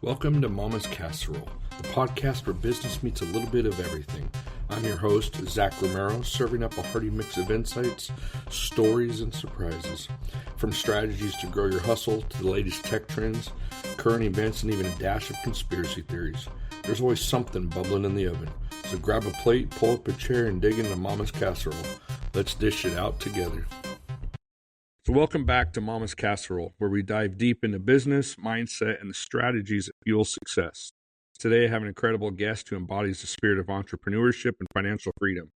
Welcome to Mama's Casserole, the podcast where business meets a little bit of everything. I'm your host, Zach Romero, serving up a hearty mix of insights, stories, and surprises. From strategies to grow your hustle to the latest tech trends, current events, and even a dash of conspiracy theories. There's always something bubbling in the oven. So grab a plate, pull up a chair, and dig into Mama's Casserole. Let's dish it out together. So welcome back to Mama's Casserole, where we dive deep into business, mindset, and the strategies that fuel success. Today I have an incredible guest who embodies the spirit of entrepreneurship and financial freedom.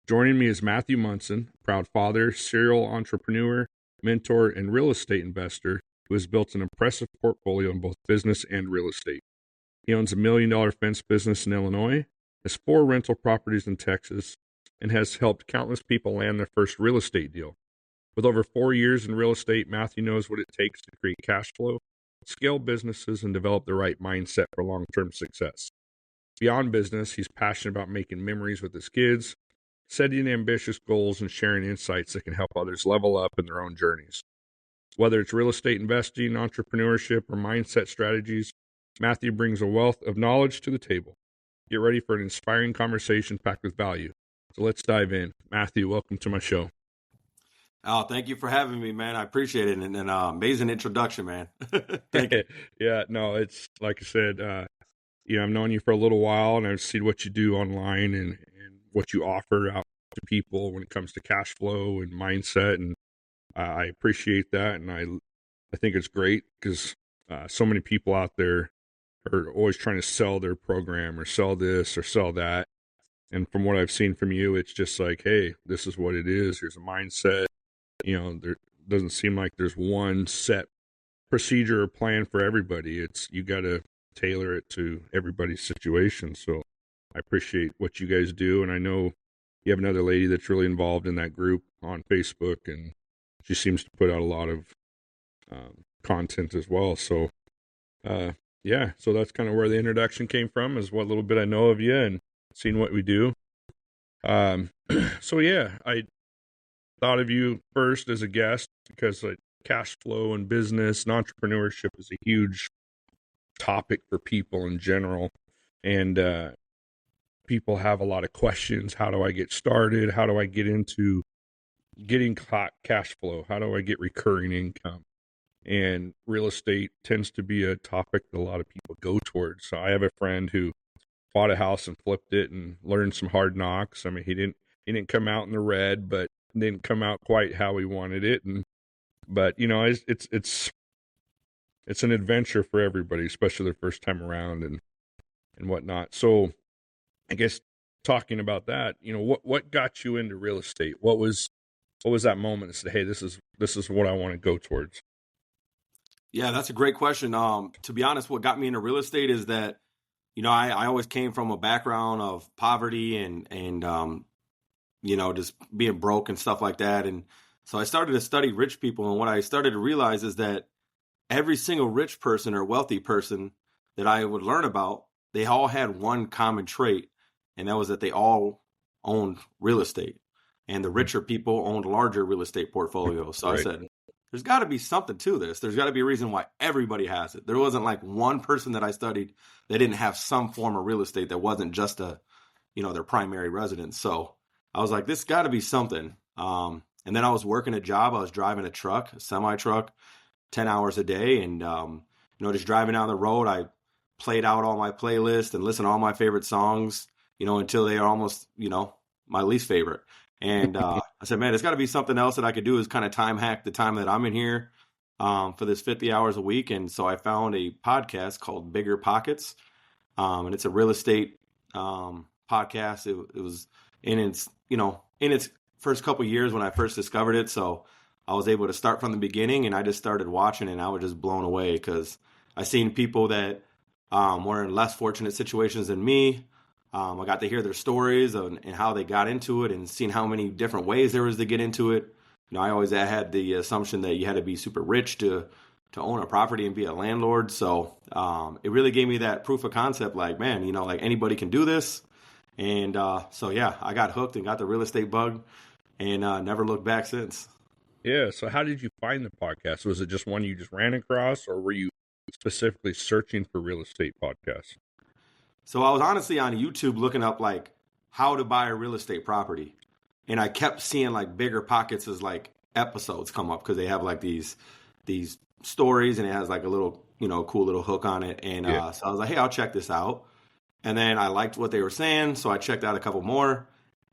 Joining me is Matthew Munson, proud father, serial entrepreneur, mentor, and real estate investor who has built an impressive portfolio in both business and real estate. He owns a $1 million fence business in Illinois, has 4 rental properties in Texas, and has helped countless people land their first real estate deal. With over 4 years in real estate, Matthew knows what it takes to create cash flow, scale businesses, and develop the right mindset for long-term success. Beyond business, he's passionate about making memories with his kids, setting ambitious goals, and sharing insights that can help others level up in their own journeys. Whether it's real estate investing, entrepreneurship, or mindset strategies, Matthew brings a wealth of knowledge to the table. Get ready for an inspiring conversation packed with value. So let's dive in. Matthew, welcome to my show. Oh, thank you for having me, man. I appreciate it. And amazing introduction, man. Thank you. Yeah, no, it's like I said, I've known you for a little while and I've seen what you do online and what you offer out to people when it comes to cash flow and mindset. And I appreciate that. And I think it's great because so many people out there are always trying to sell their program or sell this or sell that. And from what I've seen from you, it's just like, hey, this is what it is. Here's a mindset. There doesn't seem like there's one set procedure or plan for everybody. You got to tailor it to everybody's situation. So I appreciate what you guys do. And I know you have another lady that's really involved in that group on Facebook, and she seems to put out a lot of content as well. So, so that's kind of where the introduction came from, is what little bit I know of you and seeing what we do. I thought of you first as a guest because cash flow and business and entrepreneurship is a huge topic for people in general. And people have a lot of questions. How do I get started? How do I get into getting cash flow? How do I get recurring income? And real estate tends to be a topic that a lot of people go towards. So I have a friend who bought a house and flipped it and learned some hard knocks. I mean, he didn't come out in the red, but didn't come out quite how he wanted it. But it's an adventure for everybody, especially their first time around and whatnot. So I guess talking about that, what got you into real estate? What was that moment that said, hey, this is what I want to go towards? Yeah, that's a great question. To be honest, what got me into real estate is that, I always came from a background of poverty and just being broke and stuff like that. And so I started to study rich people. And what I started to realize is that every single rich person or wealthy person that I would learn about, they all had one common trait. And that was that they all owned real estate. And the richer people owned larger real estate portfolios. So right. I said, there's got to be something to this. There's got to be a reason why everybody has it. There wasn't like one person that I studied that didn't have some form of real estate that wasn't just their primary residence. So I was like, this got to be something. And then I was working a job. I was driving a semi-truck, 10 hours a day. And, just driving down the road, I played out all my playlists and listened to all my favorite songs, until they are almost, my least favorite. And I said, man, there's got to be something else that I could do is kind of time hack the time that I'm in here for this 50 hours a week. And so I found a podcast called Bigger Pockets. And it's a real estate podcast. It was in its first couple of years when I first discovered it. So I was able to start from the beginning, and I just started watching, and I was just blown away because I seen people that were in less fortunate situations than me. I got to hear their stories and how they got into it, and seeing how many different ways there was to get into it. I always had the assumption that you had to be super rich to own a property and be a landlord. So it really gave me that proof of concept, like, man, like anybody can do this. And I got hooked and got the real estate bug, and never looked back since. Yeah. So how did you find the podcast? Was it just one you just ran across, or were you specifically searching for real estate podcasts? So I was honestly on YouTube looking up like how to buy a real estate property. And I kept seeing like bigger pockets as like episodes come up because they have like these stories and it has like a little, cool little hook on it. And so I was like, hey, I'll check this out. And then I liked what they were saying, so I checked out a couple more.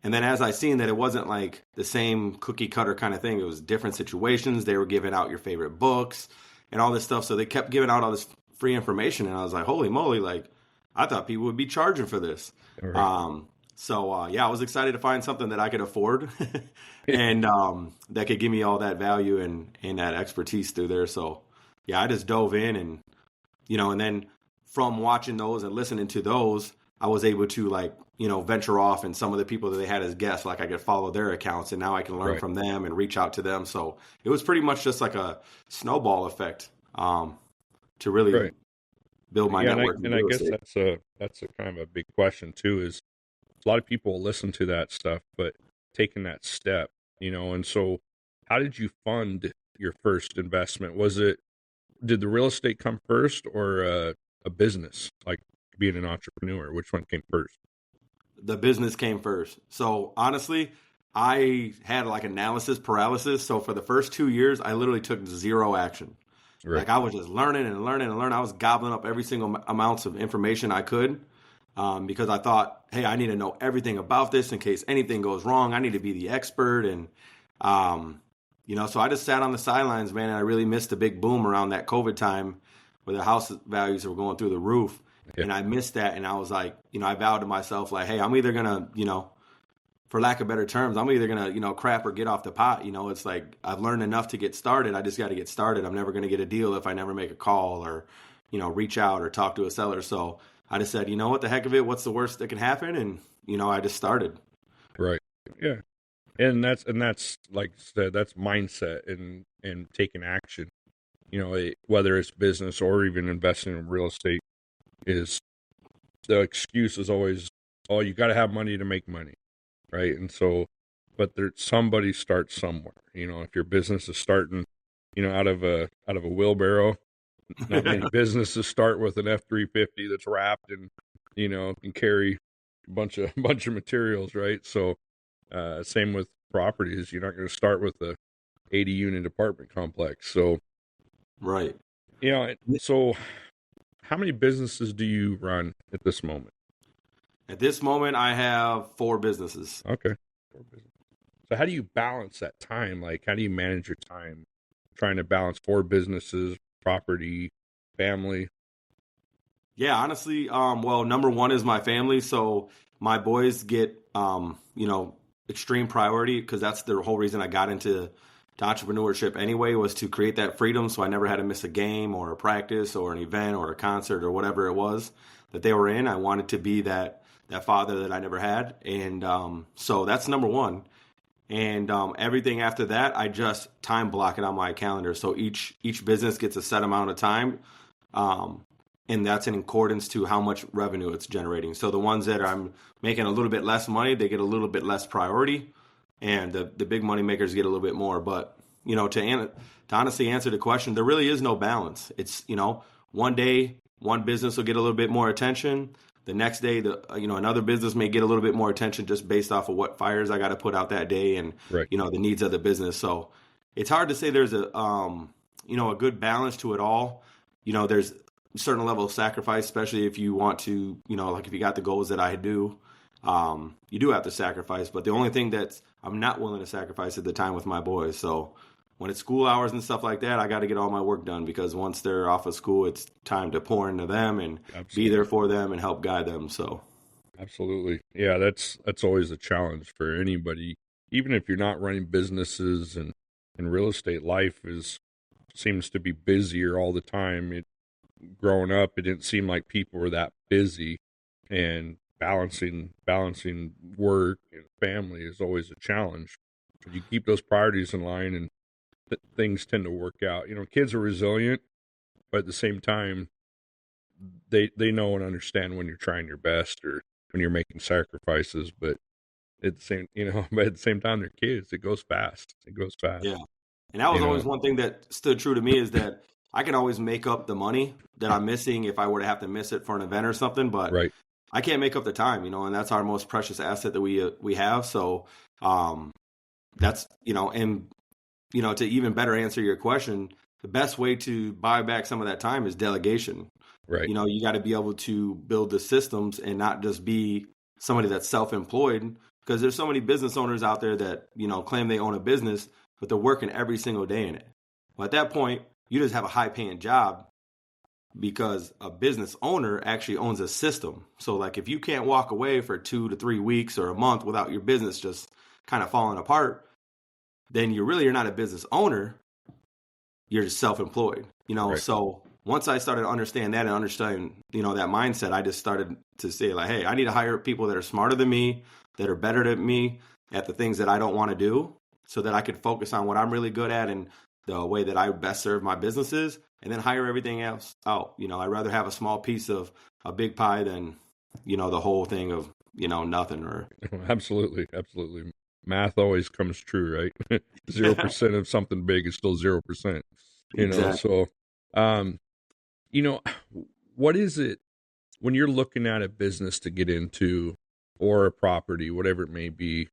And then as I seen that it wasn't like the same cookie cutter kind of thing, it was different situations. They were giving out your favorite books and all this stuff. So they kept giving out all this free information. And I was like, holy moly, like I thought people would be charging for this. Right. I was excited to find something that I could afford and that could give me all that value and that expertise through there. So yeah, I just dove in and then from watching those and listening to those, I was able to venture off and some of the people that they had as guests, like I could follow their accounts and now I can learn from them and reach out to them. So it was pretty much just like a snowball effect to really build my network. And I guess that's a kind of a big question too, is a lot of people listen to that stuff, but taking that step, and so how did you fund your first investment? Did the real estate come first or a business, like being an entrepreneur? Which one came first? The business came first. So honestly, I had like analysis paralysis. So for the first 2 years, I literally took zero action. Right. Like I was just learning and learning and learning. I was gobbling up every single amounts of information I could because I thought, hey, I need to know everything about this in case anything goes wrong. I need to be the expert. And, so I just sat on the sidelines, man, and I really missed the big boom around that COVID time where the house values were going through the roof. Yeah. And I missed that. And I was like, I vowed to myself, like, hey, I'm either going to, for lack of better terms, I'm either going to, crap or get off the pot. It's like I've learned enough to get started. I just got to get started. I'm never going to get a deal if I never make a call or, reach out or talk to a seller. So I just said, what the heck of it? What's the worst that can happen? And, I just started. Right. Yeah. And that's like I said, that's mindset and taking action. Whether it's business or even investing in real estate, is the excuse is always, oh, you got to have money to make money, right? And so, but somebody starts somewhere. If your business is starting, out of a wheelbarrow, not many businesses start with an F-350 that's wrapped and can carry a bunch of materials, right? So, same with properties. You're not going to start with a 80-unit apartment complex. So, right. So how many businesses do you run at this moment? At this moment, I have 4 businesses. Okay. 4 businesses. So how do you balance that time? Like, how do you manage your time trying to balance 4 businesses, property, family? Yeah, honestly, well, number one is my family. So my boys get, extreme priority because that's the whole reason I got into entrepreneurship anyway, was to create that freedom. So I never had to miss a game or a practice or an event or a concert or whatever it was that they were in. I wanted to be that father that I never had. And so that's number one. And everything after that, I just time block it on my calendar. So each business gets a set amount of time. And that's in accordance to how much revenue it's generating. So the ones that I'm making a little bit less money, they get a little bit less priority. And the big money makers get a little bit more. But, to honestly answer the question, there really is no balance. It's, one day, one business will get a little bit more attention. The next day, another business may get a little bit more attention just based off of what fires I got to put out that day and, the needs of the business. So it's hard to say there's a good balance to it all. There's a certain level of sacrifice, especially if you want to, like if you got the goals that I do, you do have to sacrifice. But the only thing that I'm not willing to sacrifice is the time with my boys. So when it's school hours and stuff like that, I got to get all my work done because once they're off of school, it's time to pour into them and be there for them and help guide them. So, absolutely, yeah, that's always a challenge for anybody, even if you're not running businesses and real estate. Life seems to be busier all the time. Growing up, it didn't seem like people were that busy, and balancing work and family is always a challenge. But you keep those priorities in line and things tend to work out. Kids are resilient, but at the same time, they know and understand when you're trying your best or when you're making sacrifices. But at the same time, they're kids. It goes fast. Yeah, and that was always one thing that stood true to me is that I can always make up the money that I'm missing if I were to have to miss it for an event or something, but Right. I can't make up the time, and that's our most precious asset that we have. So that's, and, to even better answer your question, the best way to buy back some of that time is delegation. Right. You got to be able to build the systems and not just be somebody that's self-employed, because there's so many business owners out there that, claim they own a business, but they're working every single day in it. Well, at that point, you just have a high paying job, because a business owner actually owns a system. So like if you can't walk away for 2 to 3 weeks or a month without your business just kind of falling apart, then you're not a business owner. You're just self-employed, Right. So once I started to understand that and understand, that mindset, I just started to say like, hey, I need to hire people that are smarter than me, that are better than me at the things that I don't want to do, so that I could focus on what I'm really good at and the way that I best serve my businesses, and then hire everything else out. I'd rather have a small piece of a big pie than, the whole thing of, nothing. Or Absolutely. Absolutely. Math always comes true, right? 0% of something big is still 0%, Exactly. So, what is it when you're looking at a business to get into, or a property, whatever it may be,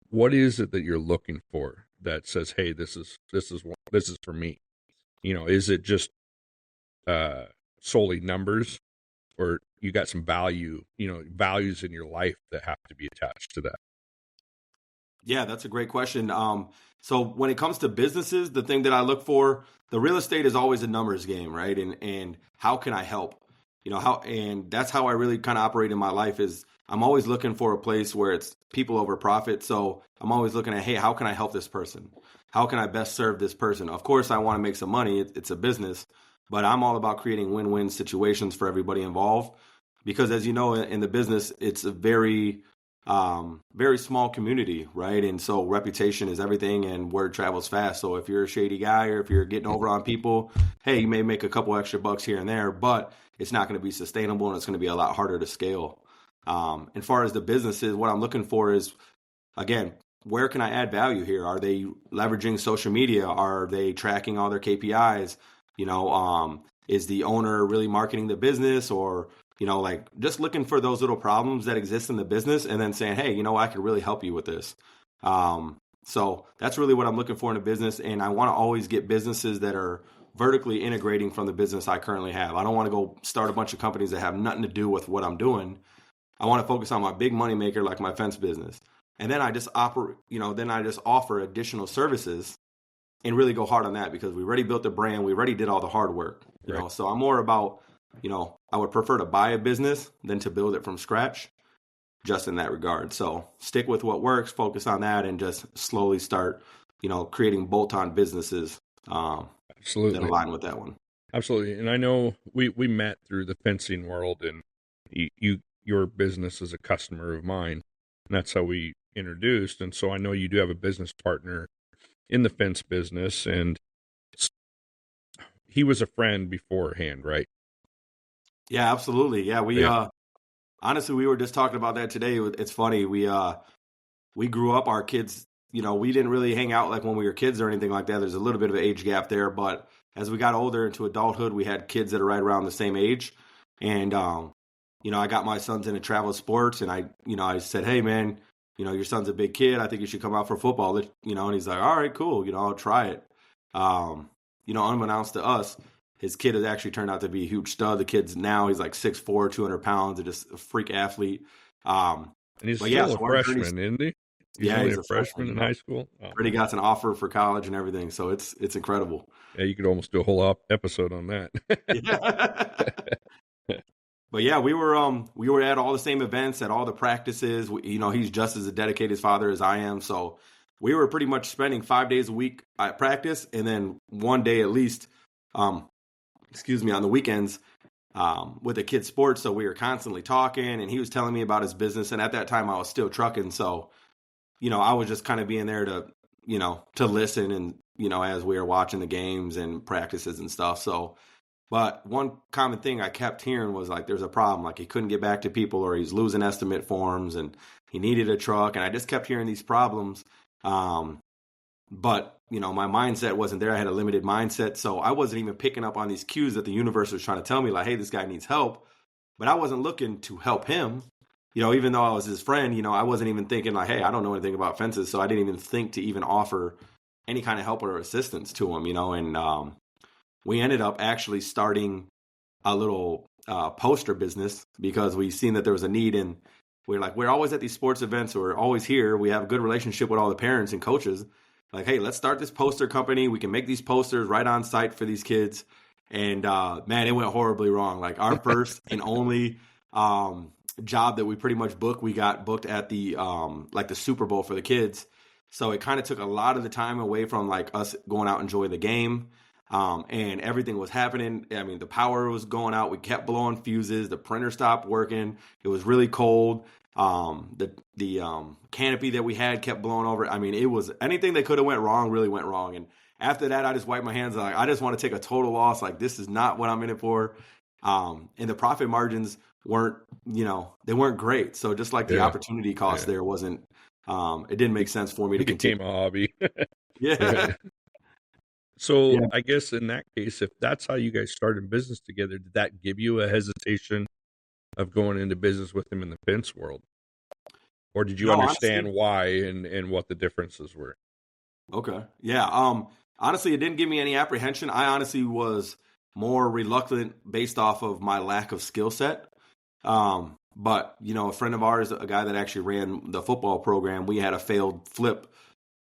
what is it that you're looking for that says, hey, this is for me? Is it just solely numbers, or you got some values in your life that have to be attached to that? Yeah, that's a great question. So when it comes to businesses, the thing that I look for, the real estate is always a numbers game, right? And how can I help? And that's how I really kind of operate in my life. Is I'm always looking for a place where it's people over profit. So I'm always looking at, hey, how can I help this person? How can I best serve this person? Of course, I want to make some money. It's a business, but I'm all about creating win-win situations for everybody involved. Because as you know, in the business, it's a very small community, right? And so reputation is everything, and word travels fast. So if you're a shady guy, or if you're getting over on people, hey, you may make a couple extra bucks here and there, but it's not going to be sustainable, and it's going to be a lot harder to scale. As far as the businesses, what I'm looking for is, again, where can I add value here? Are they leveraging social media? Are they tracking all their KPIs? Is the owner really marketing the business, or like just looking for those little problems that exist in the business, and then saying, hey, I could really help you with this. So that's really what I'm looking for in a business. And I want to always get businesses that are vertically integrating from the business I currently have. I don't want to go start a bunch of companies that have nothing to do with what I'm doing. I want to focus on my big money maker, like my fence business. And then I just offer additional services and really go hard on that, because we already built the brand. We already did all the hard work, Right. So I'm more about, I would prefer to buy a business than to build it from scratch, just in that regard. So stick with what works, focus on that, and just slowly start, creating bolt-on businesses Absolutely. that align with that one. Absolutely. And I know we met through the fencing world, and your business is a customer of mine, and that's how we introduced. And so I know you do have a business partner in the fence business, and he was a friend beforehand, right? Yeah, absolutely. Yeah, honestly, we were just talking about that today. It's funny. We grew up, our kids, we didn't really hang out like when we were kids or anything like that. There's a little bit of an age gap there, but as we got older into adulthood, we had kids that are right around the same age. And, I got my sons into travel sports, and I said, hey man, your son's a big kid. I think you should come out for football, and he's like, all right, cool. I'll try it. Unbeknownst to us, his kid has actually turned out to be a huge stud. The kid's now, he's like 6'4", 200 pounds, and just a freak athlete. And he's still a freshman, isn't he? He's only a freshman in high school. Already got an offer for college and everything, so it's incredible. Yeah, you could almost do a whole episode on that. Yeah. But yeah, we were at all the same events, at all the practices. He's just as a dedicated father as I am, so we were pretty much spending 5 days a week at practice, and then one day at least, on the weekends, with the kids' sports. So we were constantly talking, and he was telling me about his business. And at that time, I was still trucking, so I was just kind of being there to to listen, and as we were watching the games and practices and stuff. So, but one common thing I kept hearing was like, there's a problem. Like he couldn't get back to people, or he's losing estimate forms, and he needed a truck. And I just kept hearing these problems. but my mindset wasn't there. I had a limited mindset, so I wasn't even picking up on these cues that the universe was trying to tell me, like, hey, this guy needs help. But I wasn't looking to help him. Even though I was his friend, I wasn't even thinking like, hey, I don't know anything about fences, so I didn't even think to even offer any kind of help or assistance to him. And we ended up actually starting a little poster business because we seen that there was a need, and we're always at these sports events, we're always here, we have a good relationship with all the parents and coaches. Like, hey, let's start this poster company. We can make these posters right on site for these kids. And man, it went horribly wrong. Like our first and only job that we pretty much booked, we got booked at the like the Super Bowl for the kids. So it kind of took a lot of the time away from like us going out and enjoying the game. And everything was happening. I mean, the power was going out. We kept blowing fuses. The printer stopped working. It was really cold. The canopy that we had kept blowing over. I mean, it was anything that could have went wrong really went wrong. And after that, I just wiped my hands. Like, I just want to take a total loss. Like, this is not what I'm in it for. And the profit margins weren't, they weren't great. So just like the opportunity cost there wasn't, it didn't make sense for me to continue. It became a hobby. Yeah. So I guess in that case, if that's how you guys started business together, did that give you a hesitation of going into business with him in the fence world? Or did you understand why and what the differences were? Okay. Yeah. Honestly, it didn't give me any apprehension. I honestly was more reluctant based off of my lack of skill set. But, a friend of ours, a guy that actually ran the football program, we had a failed flip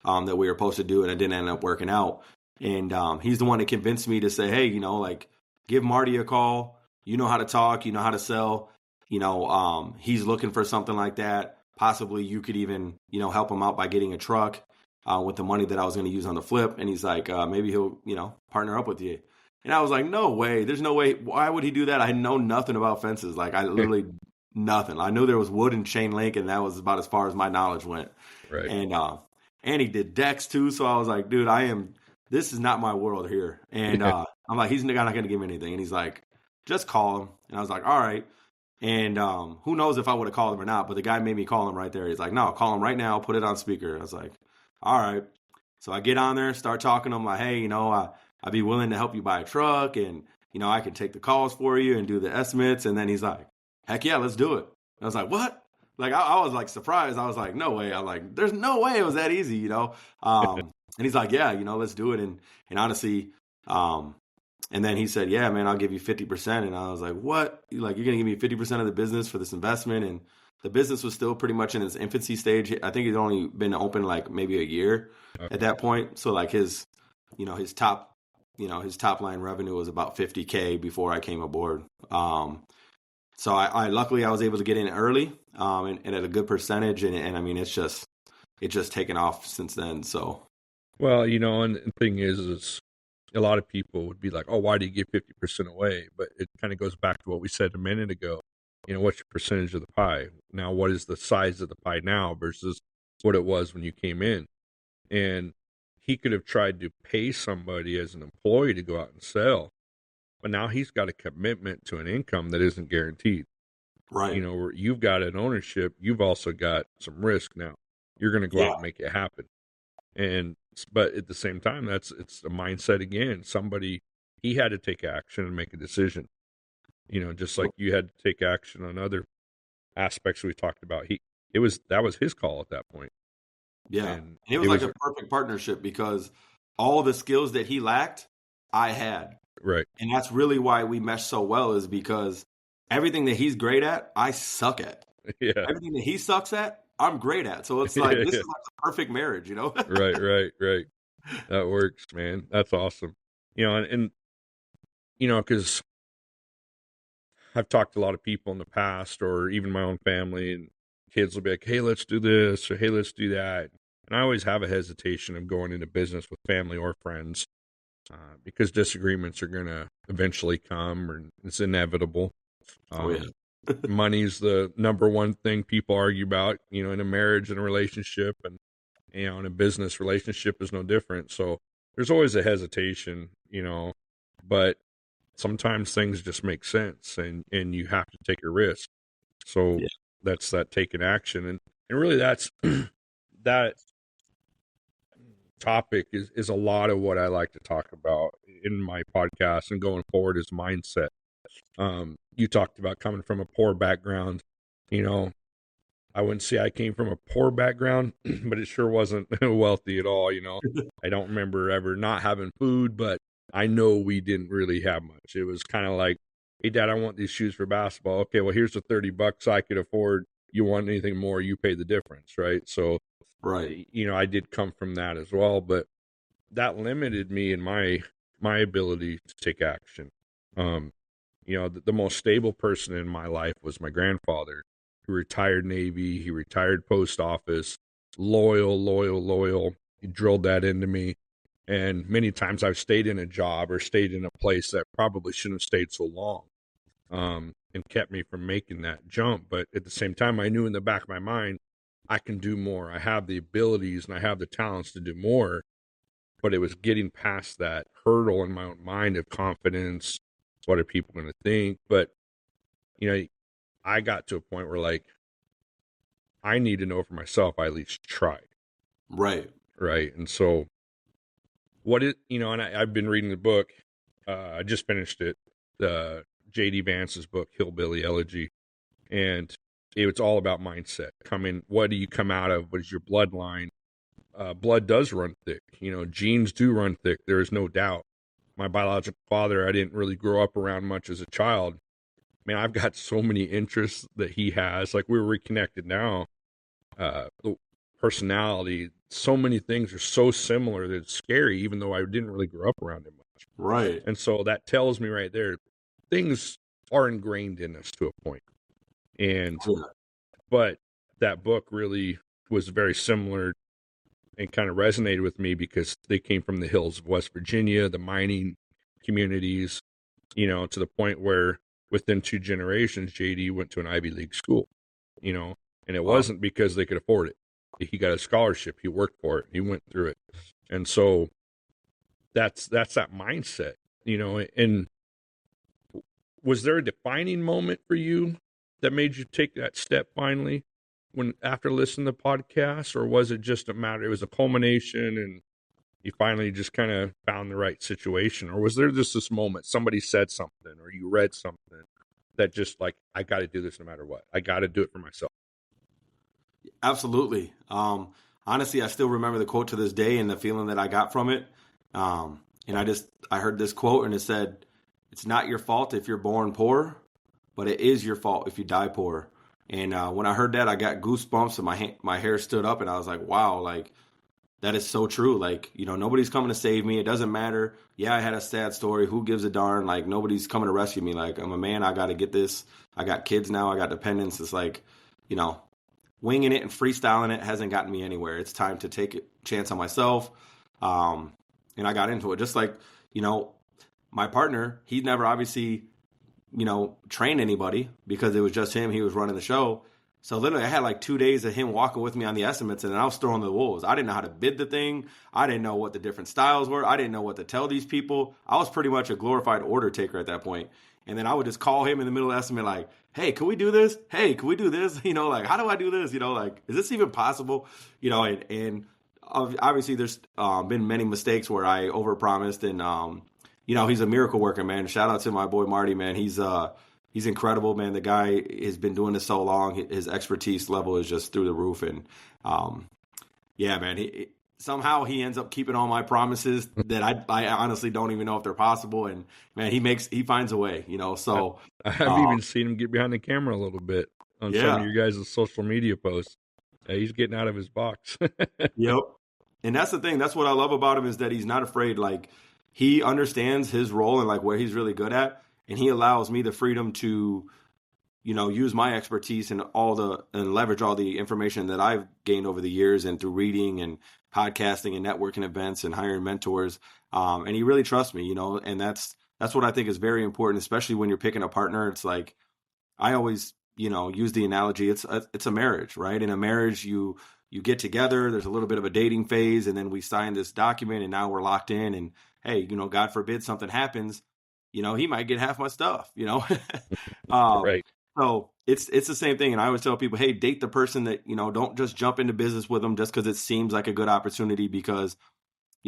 that we were supposed to do, and it didn't end up working out. And he's the one that convinced me to say, hey, like, give Marty a call. You know how to talk. You know how to sell. He's looking for something like that. Possibly you could even, help him out by getting a truck with the money that I was going to use on the flip. And he's like, maybe he'll, partner up with you. And I was like, no way. There's no way. Why would he do that? I know nothing about fences. Like, I literally nothing. I knew there was wood and chain link, and that was about as far as my knowledge went. Right. And he did decks too. So I was like, dude, this is not my world here. And I'm like, he's not going to give me anything. And he's like, just call him. And I was like, all right. And who knows if I would have called him or not, but the guy made me call him right there. He's like, no, call him right now. Put it on speaker. And I was like, all right. So I get on there, start talking to him like, hey, I'd be willing to help you buy a truck, and, I can take the calls for you and do the estimates. And then he's like, heck yeah, let's do it. And I was like, what? Like, I was like surprised. I was like, no way. I'm like, there's no way it was that easy, And he's like, yeah, let's do it. And honestly, and then he said, yeah, man, I'll give you 50%. And I was like, what? Like, you're going to give me 50% of the business for this investment? And the business was still pretty much in its infancy stage. I think it's only been open like maybe a year at that point. So like his top line revenue was about 50K before I came aboard. So I luckily I was able to get in early and at a good percentage. And I mean, it's just taken off since then. So. Well, and the thing is a lot of people would be like, oh, why do you give 50% away? But it kind of goes back to what we said a minute ago. What's your percentage of the pie? Now, what is the size of the pie now versus what it was when you came in? And he could have tried to pay somebody as an employee to go out and sell, but now he's got a commitment to an income that isn't guaranteed. Right. Where you've got an ownership, you've also got some risk now. You're going to go out and make it happen. But at the same time, it's a mindset again. He had to take action and make a decision. Just like you had to take action on other aspects we talked about. That was his call at that point. Yeah. And it was like a perfect partnership because all the skills that he lacked, I had. Right. And that's really why we mesh so well, is because everything that he's great at, I suck at. Yeah. Everything that he sucks at, I'm great at. So it's like, this is like the perfect marriage, Right. That works, man. That's awesome. And because I've talked to a lot of people in the past, or even my own family, and kids will be like, hey, let's do this, or hey, let's do that. And I always have a hesitation of going into business with family or friends because disagreements are going to eventually come, or it's inevitable. Money's the number one thing people argue about, in a marriage and a relationship, and in a business relationship is no different. So there's always a hesitation, but sometimes things just make sense, and you have to take a risk. So that's that taking action, and really that's that topic is a lot of what I like to talk about in my podcast and going forward is mindset. You talked about coming from a poor background. You know, I wouldn't say I came from a poor background, but it sure wasn't wealthy at all. You know, I don't remember ever not having food, but I know we didn't really have much. It was kind of like, hey, Dad, I want these shoes for basketball. Okay, well, here's the $30 I could afford. You want anything more, you pay the difference, right? So, Right. you know, I did come from that as well, but that limited me in my ability to take action. You know, the most stable person in my life was my grandfather, who retired Navy, he retired post office, loyal. He drilled that into me. And many times I've stayed in a job or stayed in a place that probably shouldn't have stayed so long, and kept me from making that jump. But at the same time, I knew in the back of my mind, I can do more. I have the abilities and I have the talents to do more. But it was getting past that hurdle in my own mind of confidence. What are people going to think? But, you know, I got to a point where, like, I need to know for myself, I at least tried. Right. Right. And so you know, and I've been reading the book. I just finished it, J.D. Vance's book, Hillbilly Elegy. And it's all about mindset. What do you come out of? What is your bloodline? Blood does run thick. You know, genes do run thick. There is no doubt. My biological father, I didn't really grow up around much as a child. Man, I've got so many interests that he has. Like, we're reconnected now. The personality, so many things are so similar that it's scary, even though I didn't really grow up around him much. Right. And so that tells me right there, things are ingrained in us to a point. And, but that book really was very similar and kind of resonated with me because they came from the hills of West Virginia, the mining communities, you know, to the point where within 2 generations, JD went to an Ivy League school, you know, and it wasn't because they could afford it. He got a scholarship. He worked for it. He went through it. And so that's that mindset, you know. And was there a defining moment for you that made you take that step finally after listening to the podcast, or was it just a matter, it was a culmination and you finally just kind of found the right situation? Or was there just this moment, somebody said something or you read something that just like, I got to do this no matter what. I got to do it for myself. Absolutely. Honestly, I still remember the quote to this day and the feeling that I got from it. And I heard this quote and it said, "It's not your fault if you're born poor, but it is your fault if you die poor." And when I heard that, I got goosebumps and my hair stood up and I was like, wow, like, that is so true. Like, you know, nobody's coming to save me. It doesn't matter. Yeah, I had a sad story. Who gives a darn? Like, nobody's coming to rescue me. Like, I'm a man. I got to get this. I got kids now. I got dependents. It's like, you know, winging it and freestyling it hasn't gotten me anywhere. It's time to take a chance on myself. And I got into it. Just like, you know, my partner, he never obviously, you know, trained anybody because it was just him. He was running the show. So literally I had like 2 days of him walking with me on the estimates and I was throwing the wolves. I didn't know how to bid the thing. I didn't know what the different styles were. I didn't know what to tell these people. I was pretty much a glorified order taker at that point. And then I would just call him in the middle of the estimate like, hey, can we do this? Hey, can we do this? You know, like, how do I do this? You know, like, is this even possible? You know, and obviously there's been many mistakes where I overpromised and, you know, he's a miracle worker, man. Shout out to my boy Marty, man. He's incredible, man. The guy has been doing this so long. His expertise level is just through the roof. And yeah, man, somehow he ends up keeping all my promises that I honestly don't even know if they're possible. And man, he finds a way, you know. So I've even seen him get behind the camera a little bit on some of your guys' social media posts. He's getting out of his box. Yep. And that's the thing. That's what I love about him is that he's not afraid. Like, he understands his role and like where he's really good at. And he allows me the freedom to, you know, use my expertise and leverage all the information that I've gained over the years and through reading and podcasting and networking events and hiring mentors. And he really trusts me, you know, and that's what I think is very important, especially when you're picking a partner. It's like, I always, you know, use the analogy. It's a marriage, right? In a marriage, you get together, there's a little bit of a dating phase, and then we sign this document and now we're locked in. And hey, you know, God forbid something happens, you know, he might get half my stuff, you know? Right. So it's the same thing. And I always tell people, hey, date the person that, you know, don't just jump into business with them just because it seems like a good opportunity, because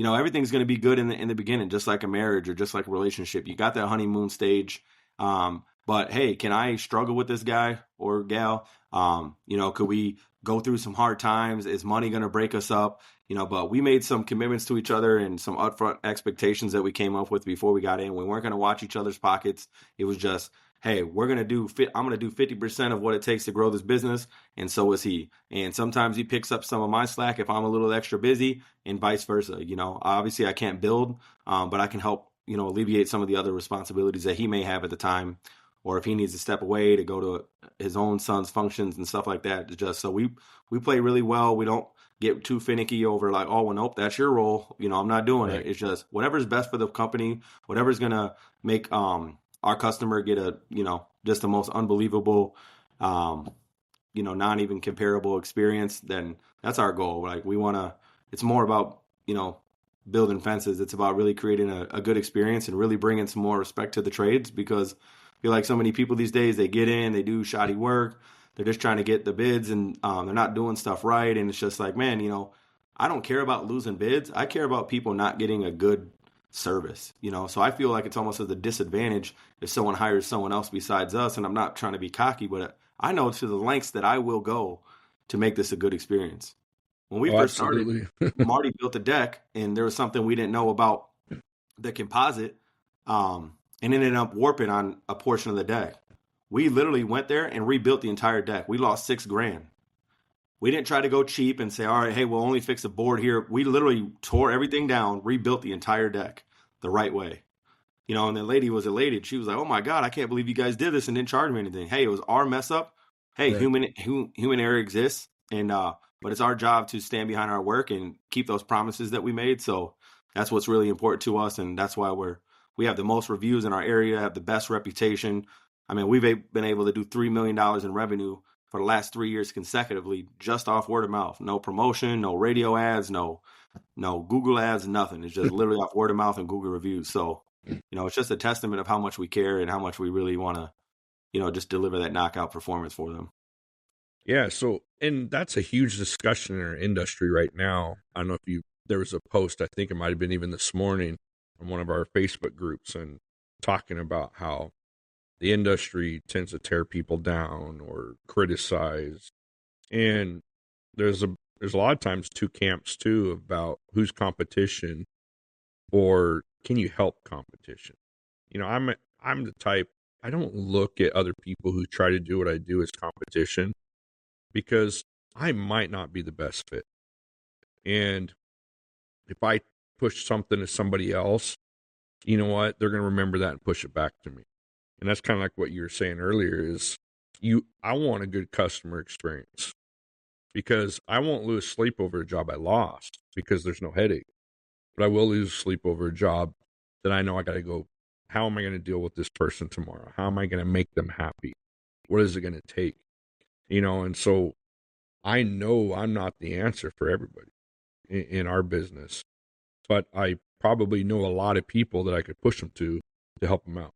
everything's going to be good in the beginning, just like a marriage or just like a relationship. You got that honeymoon stage. But hey, can I struggle with this guy or gal? Could we go through some hard times? Is money going to break us up? But we made some commitments to each other and some upfront expectations that we came up with before we got in. We weren't going to watch each other's pockets. It was just, hey, I'm going to do 50% of what it takes to grow this business. And so is he. And sometimes he picks up some of my slack if I'm a little extra busy, and vice versa. Obviously I can't build, but I can help, alleviate some of the other responsibilities that he may have at the time, or if he needs to step away to go to his own son's functions and stuff like that. It's just, so we play really well. We don't get too finicky over like, oh, well, nope, that's your role. I'm not doing it. It's just whatever's best for the company, whatever's going to make, our customer get just the most unbelievable, not even comparable experience, then that's our goal. Like it's more about, building fences. It's about really creating a good experience and really bringing some more respect to the trades, because I feel like so many people these days, they get in, they do shoddy work. They're just trying to get the bids, and they're not doing stuff right. And it's just like, man, I don't care about losing bids. I care about people not getting a good service, So I feel like it's almost as a disadvantage if someone hires someone else besides us. And I'm not trying to be cocky, but I know to the lengths that I will go to make this a good experience. When we first started, Marty built a deck, and there was something we didn't know about the composite, and ended up warping on a portion of the deck. We literally went there and rebuilt the entire deck. We lost $6,000. We didn't try to go cheap and say, all right, hey, we'll only fix a board here. We literally tore everything down, rebuilt the entire deck the right way. And the lady was elated. She was like, oh my God, I can't believe you guys did this and didn't charge me anything. Hey, it was our mess up. Hey, right. Human error exists. And, but it's our job to stand behind our work and keep those promises that we made. So that's what's really important to us. And that's why we have the most reviews in our area, have the best reputation. I mean, we've been able to do $3 million in revenue for the last 3 years consecutively, just off word of mouth. No promotion, no radio ads, no Google ads, nothing. It's just literally off word of mouth and Google reviews. So, it's just a testament of how much we care and how much we really want to, just deliver that knockout performance for them. Yeah. So, and that's a huge discussion in our industry right now. I don't know if there was a post, I think it might have been even this morning on one of our Facebook groups, and talking about how the industry tends to tear people down or criticize. And there's a lot of times two camps too about who's competition or can you help competition. I'm the type, I don't look at other people who try to do what I do as competition, because I might not be the best fit. And if I push something to somebody else, you know what? They're going to remember that and push it back to me. And that's kind of like what you were saying earlier is I want a good customer experience, because I won't lose sleep over a job I lost because there's no headache, but I will lose sleep over a job that I know I got to go, how am I going to deal with this person tomorrow? How am I going to make them happy? What is it going to take? And so I know I'm not the answer for everybody in our business, but I probably know a lot of people that I could push them to help them out.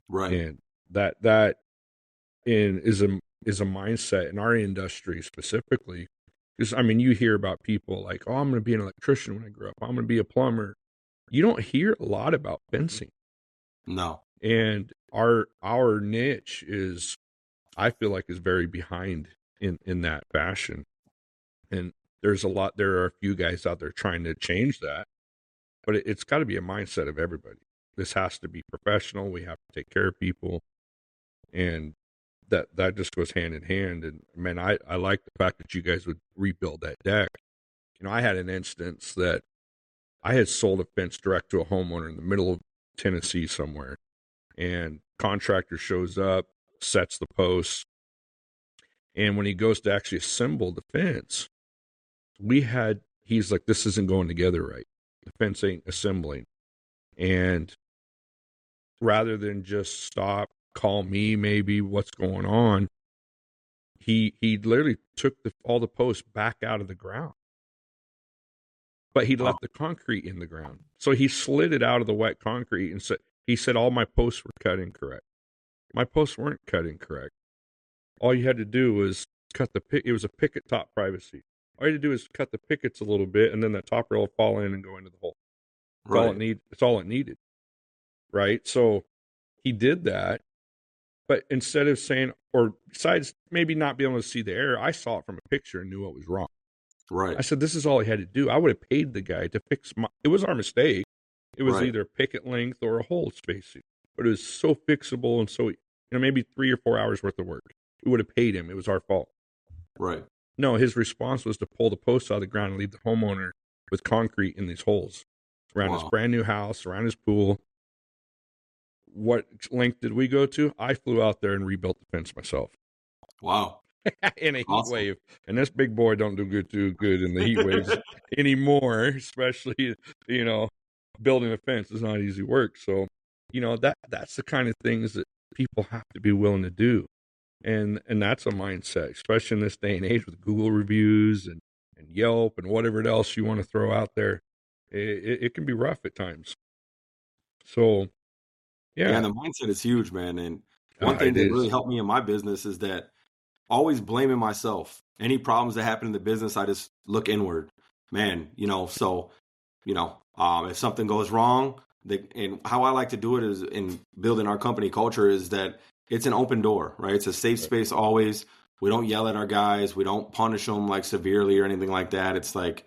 Right. And that is a mindset in our industry specifically. Because, I mean, you hear about people like, oh, I'm going to be an electrician when I grow up. I'm going to be a plumber. You don't hear a lot about fencing. No. And our niche is, I feel like, is very behind in that fashion. And there are a few guys out there trying to change that, but it's got to be a mindset of everybody. This has to be professional. We have to take care of people. And that just goes hand in hand. And man, I like the fact that you guys would rebuild that deck. I had an instance that I had sold a fence direct to a homeowner in the middle of Tennessee somewhere, and contractor shows up, sets the posts, and when he goes to actually assemble the fence, he's like, this isn't going together right. The fence ain't assembling. And rather than just stop, call me, maybe what's going on, he literally took all the posts back out of the ground. But he left the concrete in the ground. So he slid it out of the wet concrete and he said all my posts were cut incorrect. My posts weren't cut incorrect. All you had to do was cut it was a picket top privacy. All you had to do is cut the pickets a little bit, and then the top rail will fall in and go into the hole. Right. It's all it needed, right? So he did that, but instead of saying, or besides maybe not being able to see the error, I saw it from a picture and knew what was wrong. Right. I said, this is all he had to do. I would have paid the guy to fix it was our mistake. It was Right. either a picket length or a hole spacing, but it was so fixable and so, maybe 3 or 4 hours worth of work. We would have paid him. It was our fault. Right. No, his response was to pull the posts out of the ground and leave the homeowner with concrete in these holes around his brand new house, around his pool. What length did we go to? I flew out there and rebuilt the fence myself. Wow. In a heat Awesome. wave. And this big boy don't do too good in the heat waves anymore, especially, building a fence is not easy work. So, that's the kind of things that people have to be willing to do. And that's a mindset, especially in this day and age with Google reviews and Yelp and whatever else you want to throw out there. It can be rough at times. So, yeah. And the mindset is huge, man. And one thing that really helped me in my business is that always blaming myself. Any problems that happen in the business, I just look inward, man. If something goes wrong, and how I like to do it is in building our company culture is that it's an open door, right? It's a safe space always. We don't yell at our guys. We don't punish them like severely or anything like that. It's like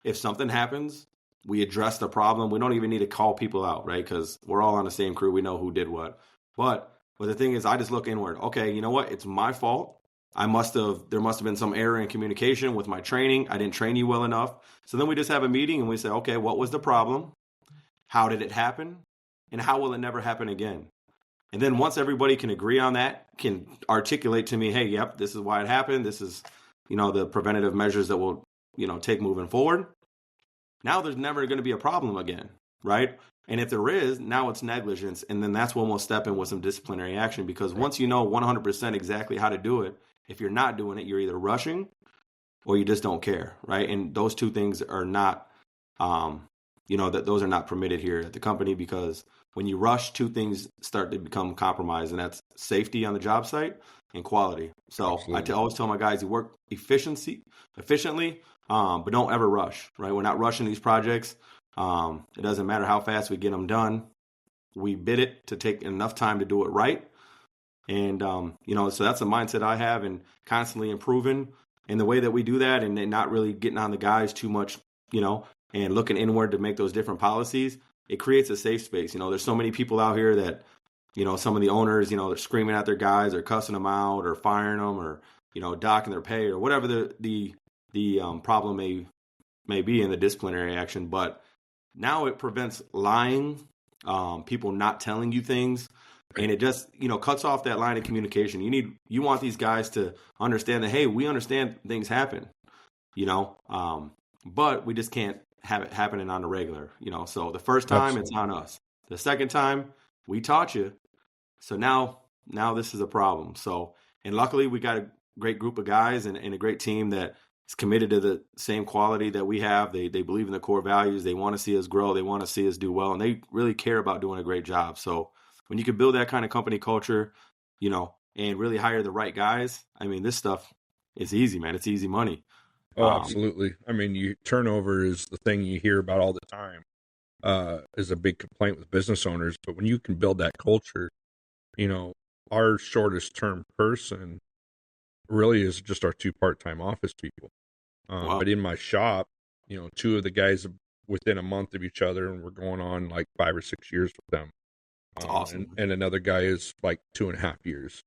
if something happens, we address the problem. We don't even need to call people out, right? Because we're all on the same crew. We know who did what. But the thing is, I just look inward. Okay, you know what? It's my fault. There must have been some error in communication with my training. I didn't train you well enough. So then we just have a meeting and we say, okay, what was the problem? How did it happen? And how will it never happen again? And then once everybody can agree on that, can articulate to me, hey, yep, this is why it happened. This is, the preventative measures that we'll, take moving forward. Now there's never going to be a problem again, right? And if there is, now it's negligence. And then that's when we'll step in with some disciplinary action because once you know 100% exactly how to do it, if you're not doing it, you're either rushing or you just don't care, right? And those two things are not, those are not permitted here at the company because when you rush, two things start to become compromised, and that's safety on the job site and quality. So I always tell my guys, you work efficiently, but don't ever rush, right? We're not rushing these projects. It doesn't matter how fast we get them done. We bid it to take enough time to do it right. And, so that's the mindset I have and constantly improving in the way that we do that and not really getting on the guys too much, and looking inward to make those different policies. It creates a safe space. There's so many people out here that, some of the owners, they're screaming at their guys or cussing them out or firing them or, docking their pay or whatever the problem may be in the disciplinary action. But now it prevents lying, people not telling you things. And it just, cuts off that line of communication. You want these guys to understand that, hey, we understand things happen, but we just can't have it happening on the regular, So the first time It's on us. The second time we taught you. So now this is a problem. So, and luckily we got a great group of guys and a great team that is committed to the same quality that we have. They believe in the core values. They want to see us grow. They want to see us do well. And they really care about doing a great job. So when you can build that kind of company culture, and really hire the right guys, I mean, this stuff is easy, man. It's easy money. Oh, absolutely. I mean, turnover is the thing you hear about all the time, is a big complaint with business owners. But when you can build that culture, our shortest term person really is just our 2 part-time office people. Wow. But in my shop, 2 of the guys within a month of each other, and we're going on like 5 or 6 years with them. That's awesome. And another guy is like 2.5 years.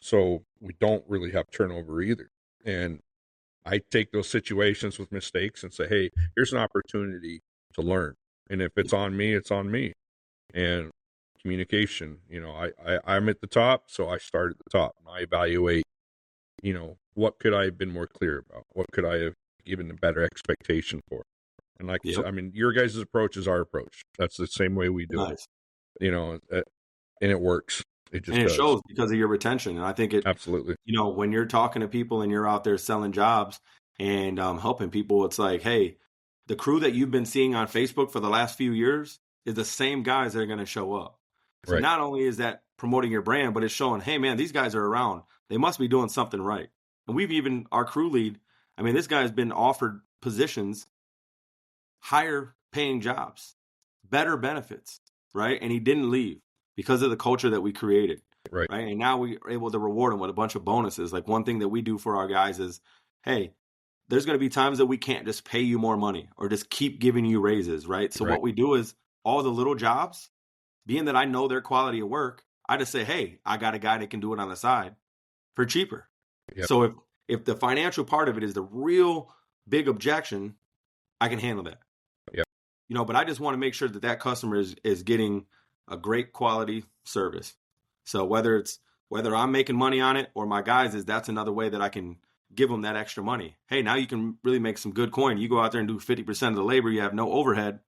So we don't really have turnover either. And I take those situations with mistakes and say, hey, here's an opportunity to learn. And if it's on me, it's on me. And communication, I'm at the top, so I start at the top. And I evaluate, what could I have been more clear about? What could I have given a better expectation for? And like I said, I mean, your guys' approach is our approach. That's the same way we do it. And it works. It just does. Shows because of your retention. And I think it absolutely, when you're talking to people and you're out there selling jobs and helping people, it's like, hey, the crew that you've been seeing on Facebook for the last few years is the same guys that are going to show up. So not only is that promoting your brand, but it's showing, hey, man, these guys are around. They must be doing something right. And our crew lead, I mean, this guy's been offered positions, higher paying jobs, better benefits, right? And he didn't leave because of the culture that we created, Right. And now we're able to reward him with a bunch of bonuses. Like one thing that we do for our guys is, hey, there's going to be times that we can't just pay you more money or just keep giving you raises, right? So what we do is all the little jobs, being that I know their quality of work, I just say, hey, I got a guy that can do it on the side for cheaper. Yep. So if the financial part of it is the real big objection, I can handle that. Yep. But I just want to make sure that customer is getting a great quality service. So whether I'm making money on it or my guys that's another way that I can give them that extra money. Hey, now you can really make some good coin. You go out there and do 50% of the labor. You have no overhead.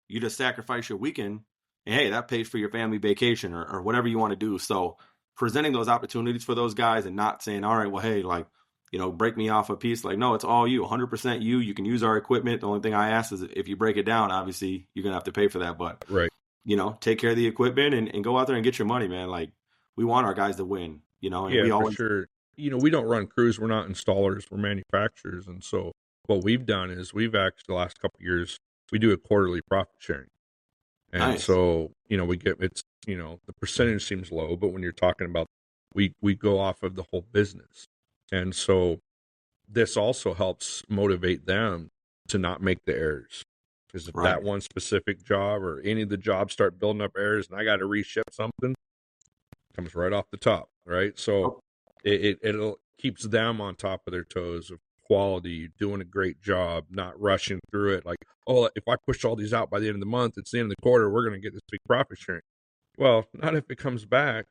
You just sacrifice your weekend. And hey, that pays for your family vacation or whatever you want to do. So presenting those opportunities for those guys and not saying, all right, well, hey, like, break me off a piece. Like, no, it's all you, 100% you. You can use our equipment. The only thing I ask is if you break it down, obviously you're going to have to pay for that. But, take care of the equipment and go out there and get your money, man. Like, we want our guys to win, and we always, for sure. We don't run crews. We're not installers. We're manufacturers. And so what we've done is we've actually the last couple of years, we do a quarterly profit sharing. And nice. So, we get, it's, the percentage seems low, but when you're talking about, we go off of the whole business. And so this also helps motivate them to not make the errors. Because if that one specific job or any of the jobs start building up errors and I got to reship something, it comes right off the top, right? So it'll keeps them on top of their toes of quality, doing a great job, not rushing through it. Like, oh, if I push all these out by the end of the month, it's the end of the quarter, we're going to get this big profit sharing. Well, not if it comes back.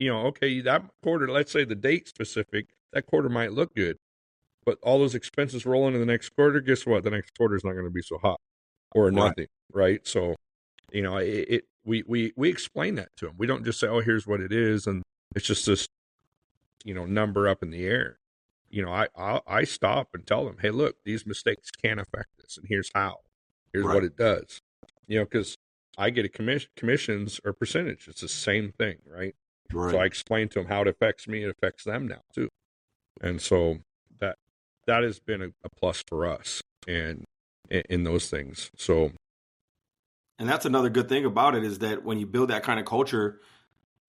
Okay, that quarter, let's say the date specific, that quarter might look good, but all those expenses roll into the next quarter. Guess what? The next quarter is not going to be so hot or nothing, right? So, we explain that to them. We don't just say, oh, here's what it is, and it's just this, number up in the air. I stop and tell them, hey, look, these mistakes can affect this, and here's how. Here's what it does. Because I get a commissions or percentage. It's the same thing, right? So I explain to them how it affects me. It affects them now too. And so that has been a plus for us and in those things. So, and that's another good thing about it is that when you build that kind of culture,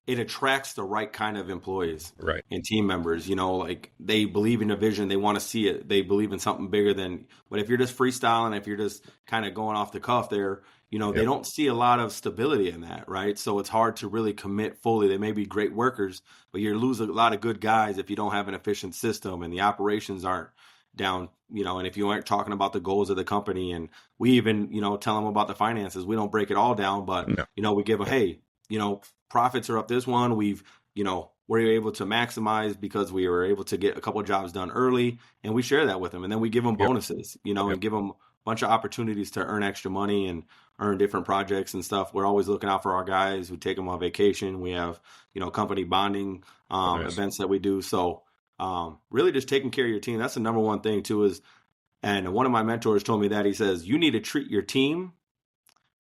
it attracts the right kind of employees and team members. Like they believe in a vision, they want to see it, they believe in something bigger than. But if you're just freestyling, if you're just kind of going off the cuff there, they don't see a lot of stability in that, right? So it's hard to really commit fully. They may be great workers, but you lose a lot of good guys if you don't have an efficient system and the operations aren't down, and if you aren't talking about the goals of the company. And we even, tell them about the finances. We don't break it all down, but, we give them, hey, profits are up this one. We've, we're able to maximize because we were able to get a couple of jobs done early, and we share that with them. And then we give them bonuses, and give them a bunch of opportunities to earn extra money and earn different projects and stuff. We're always looking out for our guys. We take them on vacation. We have, company bonding events that we do. So really just taking care of your team. That's the number one thing too is, and one of my mentors told me that he says, you need to treat your team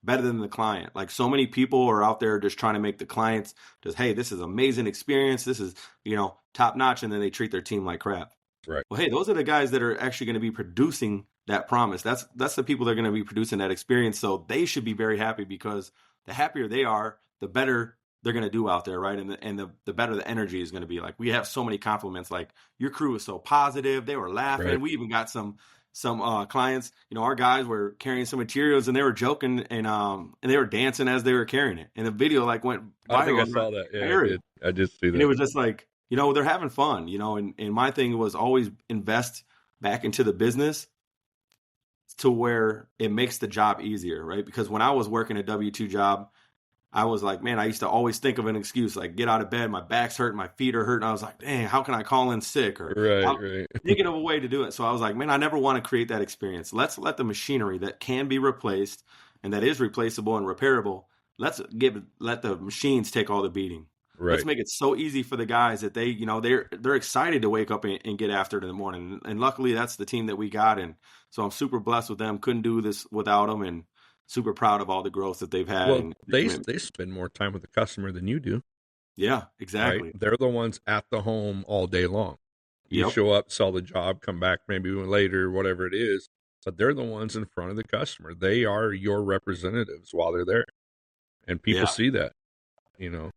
better than the client. Like so many people are out there just trying to make the clients just, hey, this is amazing experience. This is, top notch. And then they treat their team like crap. Right. Well, hey, those are the guys that are actually going to be producing that promise. That's the people that are going to be producing that experience. So they should be very happy because the happier they are, the better they're going to do out there. Right. And the better the energy is going to be. Like we have so many compliments, like your crew is so positive. They were laughing. Right. We even got some clients, our guys were carrying some materials and they were joking and they were dancing as they were carrying it. And the video went viral. I think I saw that. Yeah, I did see that. And it was just like, they're having fun, and my thing was always invest back into the business to where it makes the job easier, right? Because when I was working a W-2 job, I was like, man, I used to always think of an excuse, like get out of bed, my back's hurting, my feet are hurting. I was like, dang, how can I call in sick? Or thinking of a way to do it. So I was like, man, I never want to create that experience. Let's let the machinery that can be replaced and that is replaceable and repairable, let the machines take all the beating. Right. Let's make it so easy for the guys that they, they're excited to wake up and get after it in the morning. And luckily that's the team that we got. And so I'm super blessed with them. Couldn't do this without them, and super proud of all the growth that they've had. Well, they spend more time with the customer than you do. Yeah, exactly. Right? They're the ones at the home all day long. You Yep. show up, sell the job, come back maybe later, whatever it is. But they're the ones in front of the customer. They are your representatives while they're there. And people Yeah. see that, you know.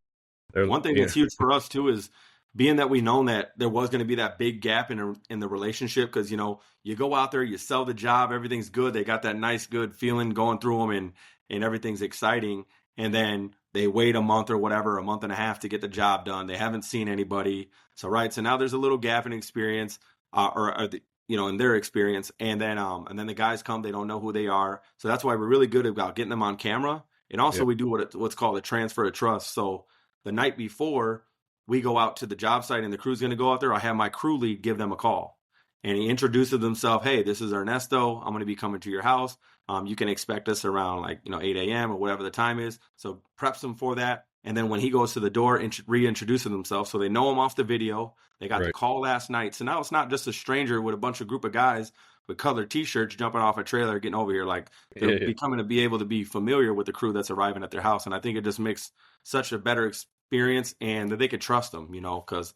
They're, One thing yeah, that's huge for us too is being that we known that there was going to be that big gap in the relationship, because you go out there, you sell the job, everything's good, they got that nice good feeling going through them, and everything's exciting, and then they wait a month or whatever, a month and a half to get the job done. They haven't seen anybody, so now there's a little gap in experience, in their experience, and then the guys come, they don't know who they are, so that's why we're really good about getting them on camera, and also yeah, we do what's called a transfer of trust. So the night before we go out to the job site and the crew's going to go out there, I have my crew lead give them a call. And he introduces himself. Hey, this is Ernesto. I'm going to be coming to your house. You can expect us around 8 a.m. or whatever the time is. So preps them for that. And then when he goes to the door, reintroduces himself. So they know him off the video. They got the right. call last night. So now it's not just a stranger with a bunch of group of guys with colored T-shirts jumping off a trailer, getting over here. They're Yeah. becoming to be able to be familiar with the crew that's arriving at their house. And I think it just makes such a better experience, and that they could trust them, because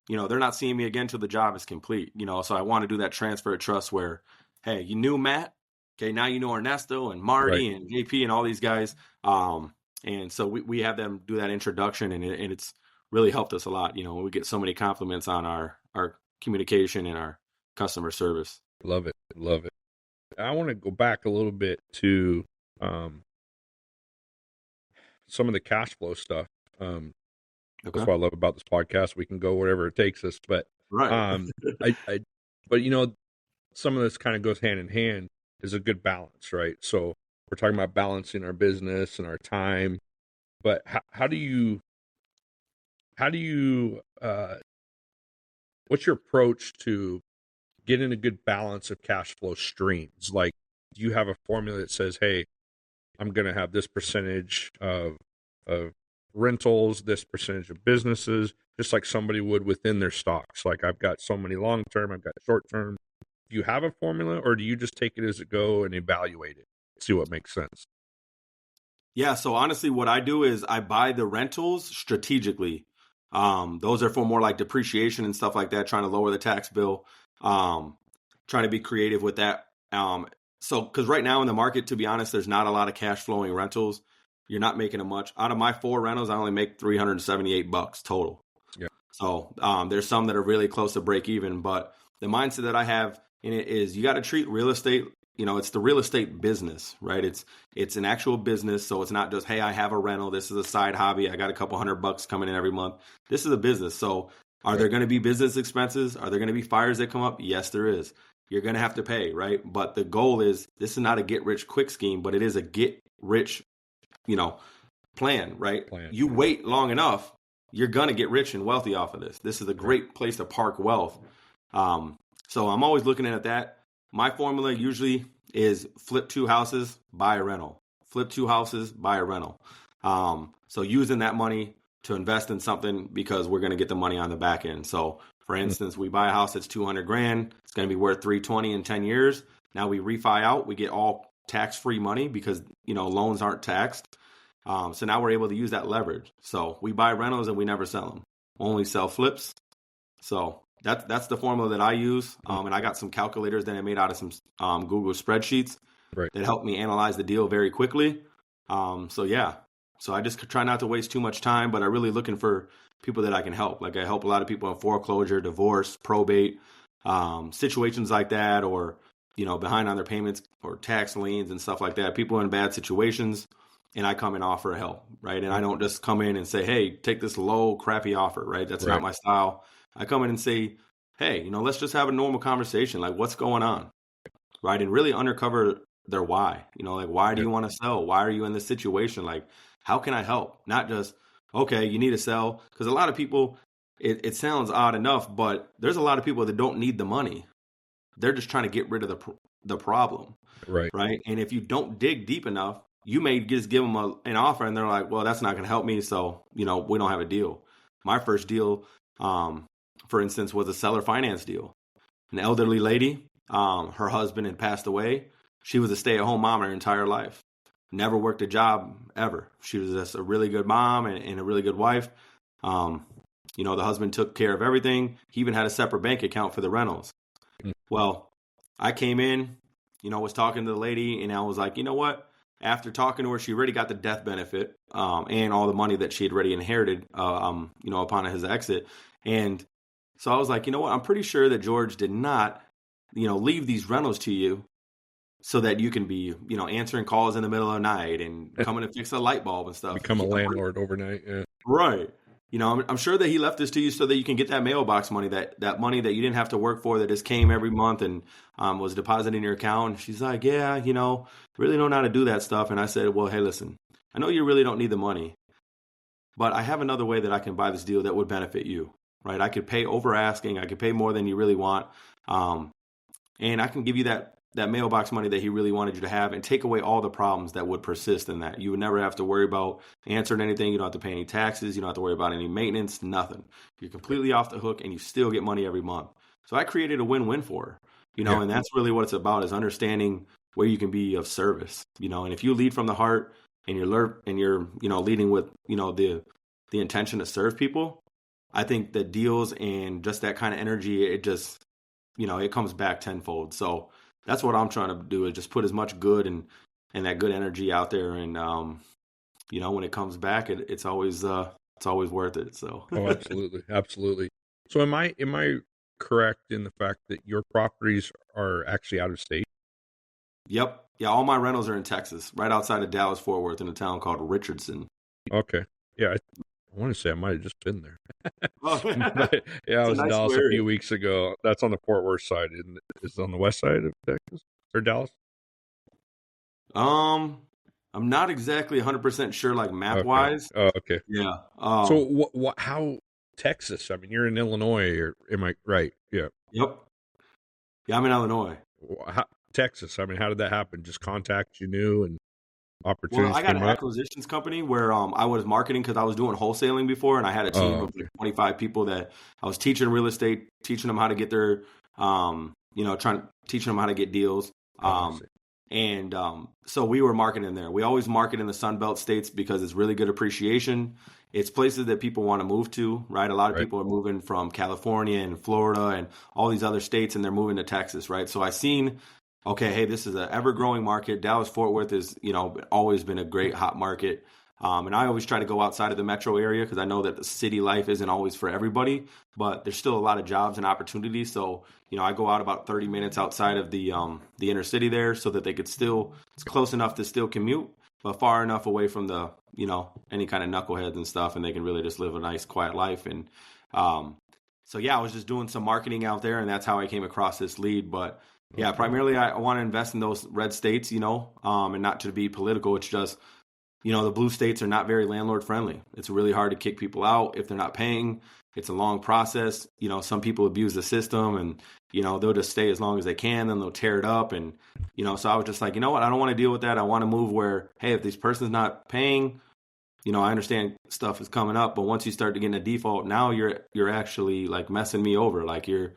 they're not seeing me again till the job is complete, so I want to do that transfer of trust where, hey, you knew Matt, okay, now you know Ernesto and Marty Right. and JP and all these guys, and so we have them do that introduction, and it's really helped us a lot. We get so many compliments on our communication and our customer service. Love it. Love it. I want to go back a little bit to some of the cash flow stuff. That's Okay. what I love about this podcast. We can go wherever it takes us. But Right. but some of this kind of goes hand in hand, is a good balance, right? So we're talking about balancing our business and our time. But how do you what's your approach to getting a good balance of cash flow streams? Like, do you have a formula that says, hey, I'm going to have this percentage of rentals, this percentage of businesses, just like somebody would within their stocks? Like, I've got so many long term, I've got short term. Do you have a formula, or do you just take it as it go and evaluate it, see what makes sense? Yeah, so honestly, what I do is I buy the rentals strategically. Those are for more like depreciation and stuff like that, trying to lower the tax bill, trying to be creative with that. So, because right now in the market, to be honest, there's not a lot of cash flowing rentals. You're not making a much. Out of my 4 rentals, I only make $378 total. Yeah. So there's some that are really close to break even, but the mindset that I have in it is you got to treat real estate. It's the real estate business, right? It's an actual business. So it's not just, hey, I have a rental. This is a side hobby. I got a couple $100 coming in every month. This is a business. So are there going to be business expenses? Are there going to be fires that come up? Yes, there is. You're going to have to pay, right? But the goal is, this is not a get rich quick scheme, but it is a get rich, plan, right? You wait long enough, you're going to get rich and wealthy off of this. This is a great place to park wealth. So I'm always looking at that. My formula usually is flip 2 houses, buy a rental. Flip 2 houses, buy a rental. So using that money to invest in something, because we're going to get the money on the back end. So for instance, we buy a house that's $200,000. It's going to be worth $320 in 10 years. Now we refi out, we get all tax-free money because, loans aren't taxed. So now we're able to use that leverage. So we buy rentals and we never sell them. Only sell flips. So that's the formula that I use. And I got some calculators that I made out of some Google spreadsheets that help me analyze the deal very quickly. So I just try not to waste too much time, but I'm really looking for people that I can help. Like, I help a lot of people in foreclosure, divorce, probate, situations like that, or, behind on their payments or tax liens and stuff like that. People in bad situations, and I come and offer help, right? And I don't just come in and say, hey, take this low, crappy offer, right? That's not my style. I come in and say, hey, let's just have a normal conversation. Like, what's going on, right? And really uncover their why. Why do you want to sell? Why are you in this situation? Like, how can I help? Not just, okay, you need to sell. Because a lot of people, it sounds odd enough, but there's a lot of people that don't need the money. They're just trying to get rid of the problem, right? And if you don't dig deep enough, you may just give them an offer, and they're like, well, that's not going to help me, so, we don't have a deal. My first deal, for instance, was a seller finance deal. An elderly lady, her husband had passed away. She was a stay-at-home mom her entire life. Never worked a job ever. She was just a really good mom and a really good wife. The husband took care of everything. He even had a separate bank account for the rentals. Well, I came in, was talking to the lady, and I was like, you know what? After talking to her, she already got the death benefit and all the money that she had already inherited, upon his exit. And so I was like, you know what? I'm pretty sure that George did not, leave these rentals to you so that you can be, answering calls in the middle of the night and coming to fix a light bulb and stuff. Become a landlord overnight. Yeah. Right. I'm sure that he left this to you so that you can get that mailbox money, that money that you didn't have to work for, that just came every month and was deposited in your account. And she's like, yeah, really don't know how to do that stuff. And I said, well, hey, listen, I know you really don't need the money, but I have another way that I can buy this deal that would benefit you, right? I could pay over asking. I could pay more than you really want. And I can give you that mailbox money that he really wanted you to have and take away all the problems that would persist in that. You would never have to worry about answering anything. You don't have to pay any taxes. You don't have to worry about any maintenance, nothing. You're completely off the hook and you still get money every month. So I created a win-win for her, and that's really what it's about, is understanding where you can be of service, and if you lead from the heart and you're leading with, the intention to serve people, I think the deals and just that kind of energy, it just, it comes back tenfold. So that's what I'm trying to do, is just put as much good and that good energy out there. And, when it comes back, it's always worth it. So. Oh, absolutely. Absolutely. So am I correct in the fact that your properties are actually out of state? Yep. Yeah. All my rentals are in Texas, right outside of Dallas, Fort Worth, in a town called Richardson. Okay. Yeah. I want to say I might have just been there. But, yeah, I was in Dallas area. a few weeks ago. That's on the Fort Worth side. Is it on the west side of Texas or Dallas? I'm not exactly 100% sure, like map wise. Oh, okay. Yeah. So how Texas? I mean, you're in Illinois, or am I right? Yeah. Yep. Yeah, I'm in Illinois. Texas. I mean, how did that happen? Just contacts you knew and opportunities. Well, I got an acquisitions company where I was marketing, because I was doing wholesaling before, and I had a team of 25 people that I was teaching real estate, teaching them how to get their, teaching them how to get deals. So we were marketing there. We always market in the Sun Belt states because it's really good appreciation. It's places that people want to move to, right? A lot of people are moving from California and Florida and all these other states, and they're moving to Texas, right? So I seen, okay, hey, this is an ever-growing market. Dallas-Fort Worth is, always been a great hot market. And I always try to go outside of the metro area, because I know that the city life isn't always for everybody, but there's still a lot of jobs and opportunities. So, I go out about 30 minutes outside of the inner city there, so that they could still, it's close enough to still commute, but far enough away from the, any kind of knuckleheads and stuff, and they can really just live a nice, quiet life. And so, yeah, I was just doing some marketing out there, and that's how I came across this lead. But yeah, primarily I want to invest in those red states, and not to be political. It's just, the blue states are not very landlord friendly. It's really hard to kick people out if they're not paying. It's a long process. Some people abuse the system, and, they'll just stay as long as they can, then they'll tear it up. And, so I was just like, you know what? I don't want to deal with that. I want to move where, hey, if this person's not paying, I understand stuff is coming up, but once you start to get in a default, now you're actually like messing me over. Like you're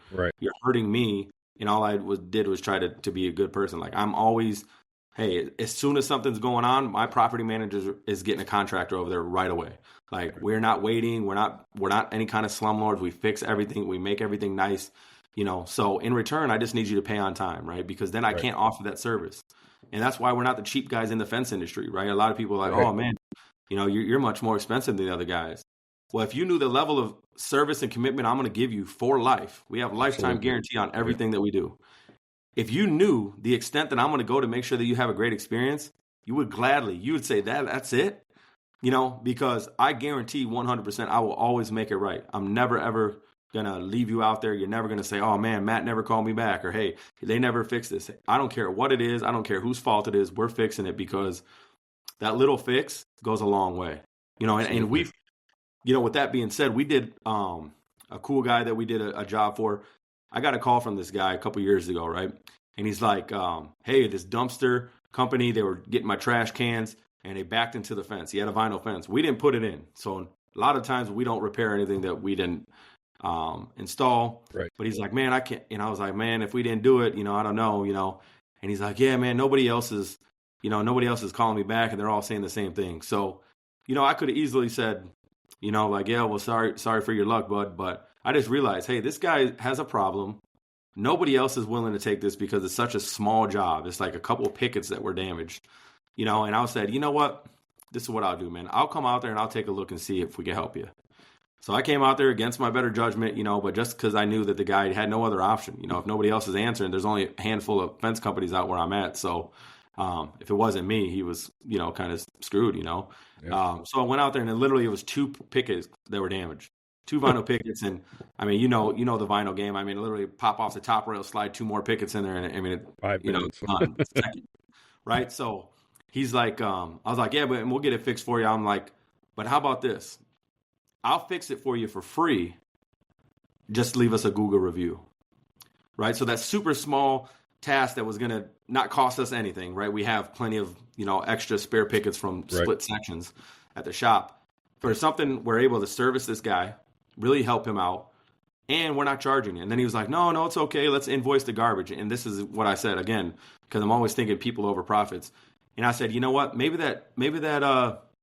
hurting me. And all I did was try to be a good person. Like I'm always, hey, as soon as something's going on, my property manager is getting a contractor over there right away. Like we're not waiting. We're not any kind of slumlords. We fix everything. We make everything nice, so in return, I just need you to pay on time, right? Because then I can't offer that service. And that's why we're not the cheap guys in the fence industry, right? A lot of people are like, oh man, you're much more expensive than the other guys. Well, if you knew the level of service and commitment I'm going to give you for life, we have lifetime guarantee on everything that we do. If you knew the extent that I'm going to go to make sure that you have a great experience, you would say that's it, because I guarantee 100% I will always make it right. I'm never, ever going to leave you out there. You're never going to say, oh man, Matt never called me back, or hey, they never fixed this. I don't care what it is. I don't care whose fault it is. We're fixing it, because that little fix goes a long way, and we've, with that being said, we did a cool guy that we did a job for. I got a call from this guy a couple years ago, right? And he's like, hey, this dumpster company, they were getting my trash cans, and they backed into the fence. He had a vinyl fence. We didn't put it in. So a lot of times we don't repair anything that we didn't install. Right. But he's like, man, I can't. And I was like, man, if we didn't do it, I don't know, And he's like, yeah, man, nobody else is calling me back, and they're all saying the same thing. So, I could have easily said, You know, like, yeah, well, sorry for your luck, bud. But I just realized, hey, this guy has a problem. Nobody else is willing to take this because it's such a small job. It's like a couple of pickets that were damaged, you know. And I said, you know what? This is what I'll do, man. I'll come out there and I'll take a look and see if we can help you. So I came out there against my better judgment, you know, but just because I knew that the guy had no other option. You know, if nobody else is answering, there's only a handful of fence companies out where I'm at. So if it wasn't me, he was, you know, kind of screwed, you know. Yeah. So I went out there and it was 2 pickets that were damaged. 2 vinyl pickets, and I mean, you know the vinyl game. I mean, literally pop off the top rail, slide 2 more pickets in there, and I mean, 5 minutes. done. Second, right? So he's like, I was like, yeah, but we'll get it fixed for you. I'm like, but how about this? I'll fix it for you for free. Just leave us a Google review, right? So that super small task that was going to not cost us anything, right? We have plenty of, you know, extra spare pickets from split sections at the shop. For something, we're able to service this guy, really help him out, and we're not charging it. And then he was like, no, it's okay. Let's invoice the garbage. And this is what I said, again, because I'm always thinking people over profits. And I said, you know what? Maybe that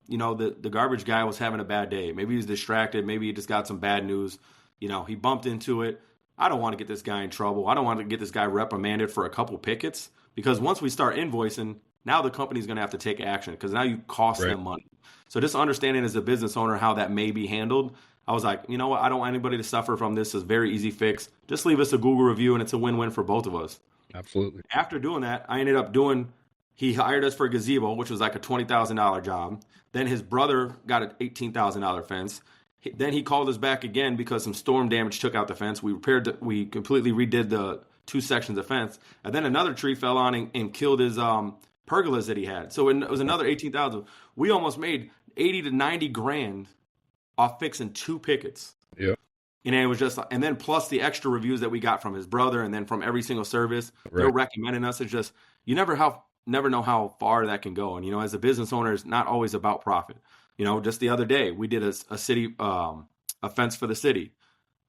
you know, the garbage guy was having a bad day. Maybe he was distracted. Maybe he just got some bad news. You know, he bumped into it. I don't want to get this guy in trouble. I don't want to get this guy reprimanded for a couple pickets, because once we start invoicing, now the company's going to have to take action, because now you cost them money. So just understanding as a business owner how that may be handled, I was like, you know what? I don't want anybody to suffer from this. It's a very easy fix. Just leave us a Google review, and it's a win-win for both of us. Absolutely. After doing that, I ended up he hired us for a gazebo, which was like a $20,000 job. Then his brother got an $18,000 fence. Then he called us back again because some storm damage took out the fence. We completely redid the 2 sections of fence. And then another tree fell on and killed his pergolas that he had. So it was another $18,000. We almost made 80 to 90 grand off fixing 2 pickets. Yeah. And it was just, and then plus the extra reviews that we got from his brother and then from every single service. They're recommending us. It's just, you never know how far that can go. And, you know, as a business owner, it's not always about profit. You know, just the other day, we did a city, a fence for the city